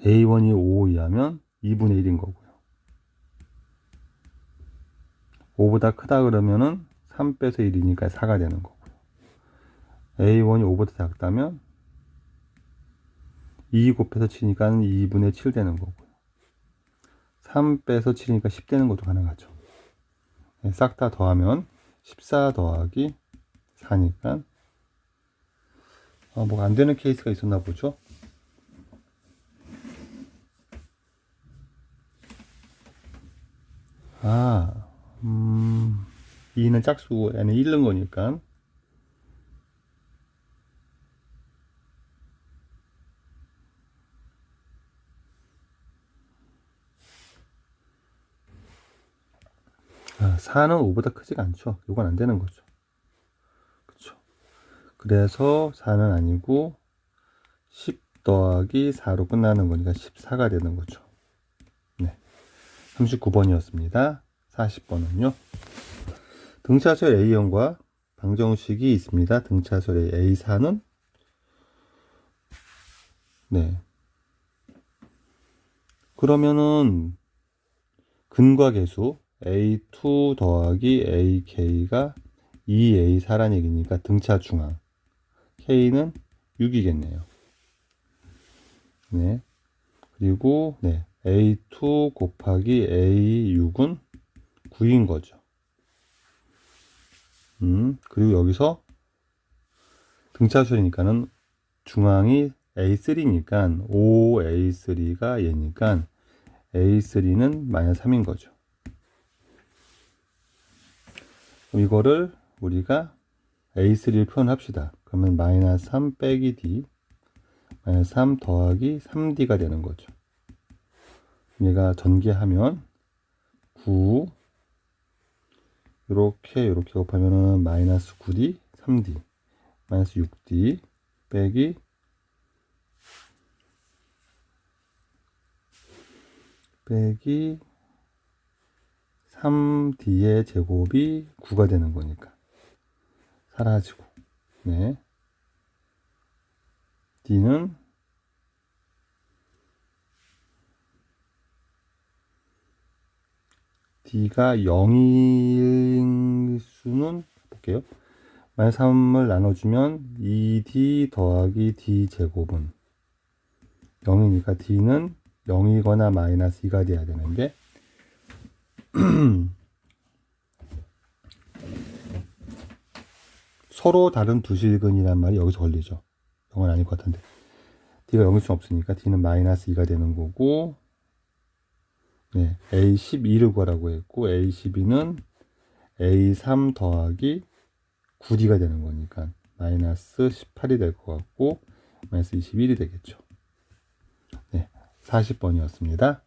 S1: A1이 5 이하면 2분의 1인 거고요. 5보다 크다 그러면은 3 빼서 1이니까 4가 되는 거고요. A1이 5보다 작다면 2 곱해서 7이니까 2분의 7 되는 거고요. 3 빼서 7이니까 10 되는 것도 가능하죠. 네, 싹 다 더하면 14 더하기 4니까 뭐가 안 되는 케이스가 있었나 보죠. 아, 2는 짝수고 n은 1는 거니까 아, 4는 5보다 크지가 않죠. 이건 안 되는 거죠. 그렇죠. 그래서 4는 아니고 10 더하기 4로 끝나는 거니까 14가 되는 거죠. 네, 39번이었습니다. 40번은요. 등차수열 A형과 방정식이 있습니다. 등차수열 A4는 네, 그러면은 근과 계수 A2 더하기 AK가 2A4란 얘기니까 등차 중앙 K는 6이겠네요. 네. 그리고 네, A2 곱하기 A6은 9인 거죠. 그리고 여기서 등차수니까는 중앙이 A3니까 5A3가 얘니까 A3는 마이너스 3인 거죠. 그럼 이거를 우리가 A3를 표현합시다. 그러면 마이너스 3 빼기 D 마이너스 3 더하기 3D가 되는 거죠. 얘가 전개하면 9 이렇게 곱하면은 마이너스 9D 3D 마이너스 6D 빼기 3D의 제곱이 9가 되는 거니까 사라지고, 네. D는 D가 0일 수는 볼게요. 마이너스 3을 나눠주면 2D 더하기 D 제곱은 0이니까 D는 0이거나 마이너스 2가 돼야 되는데 서로 다른 두 실근이란 말이 여기서 걸리죠. 0은 아닐 것 같은데 D가 0일 수 없으니까 D는 마이너스 2가 되는 거고, 네, A12를 구하라고 했고 A12는 A3 더하기 9D가 되는 거니까 마이너스 18이 될 것 같고 마이너스 21이 되겠죠. 네, 40번이었습니다.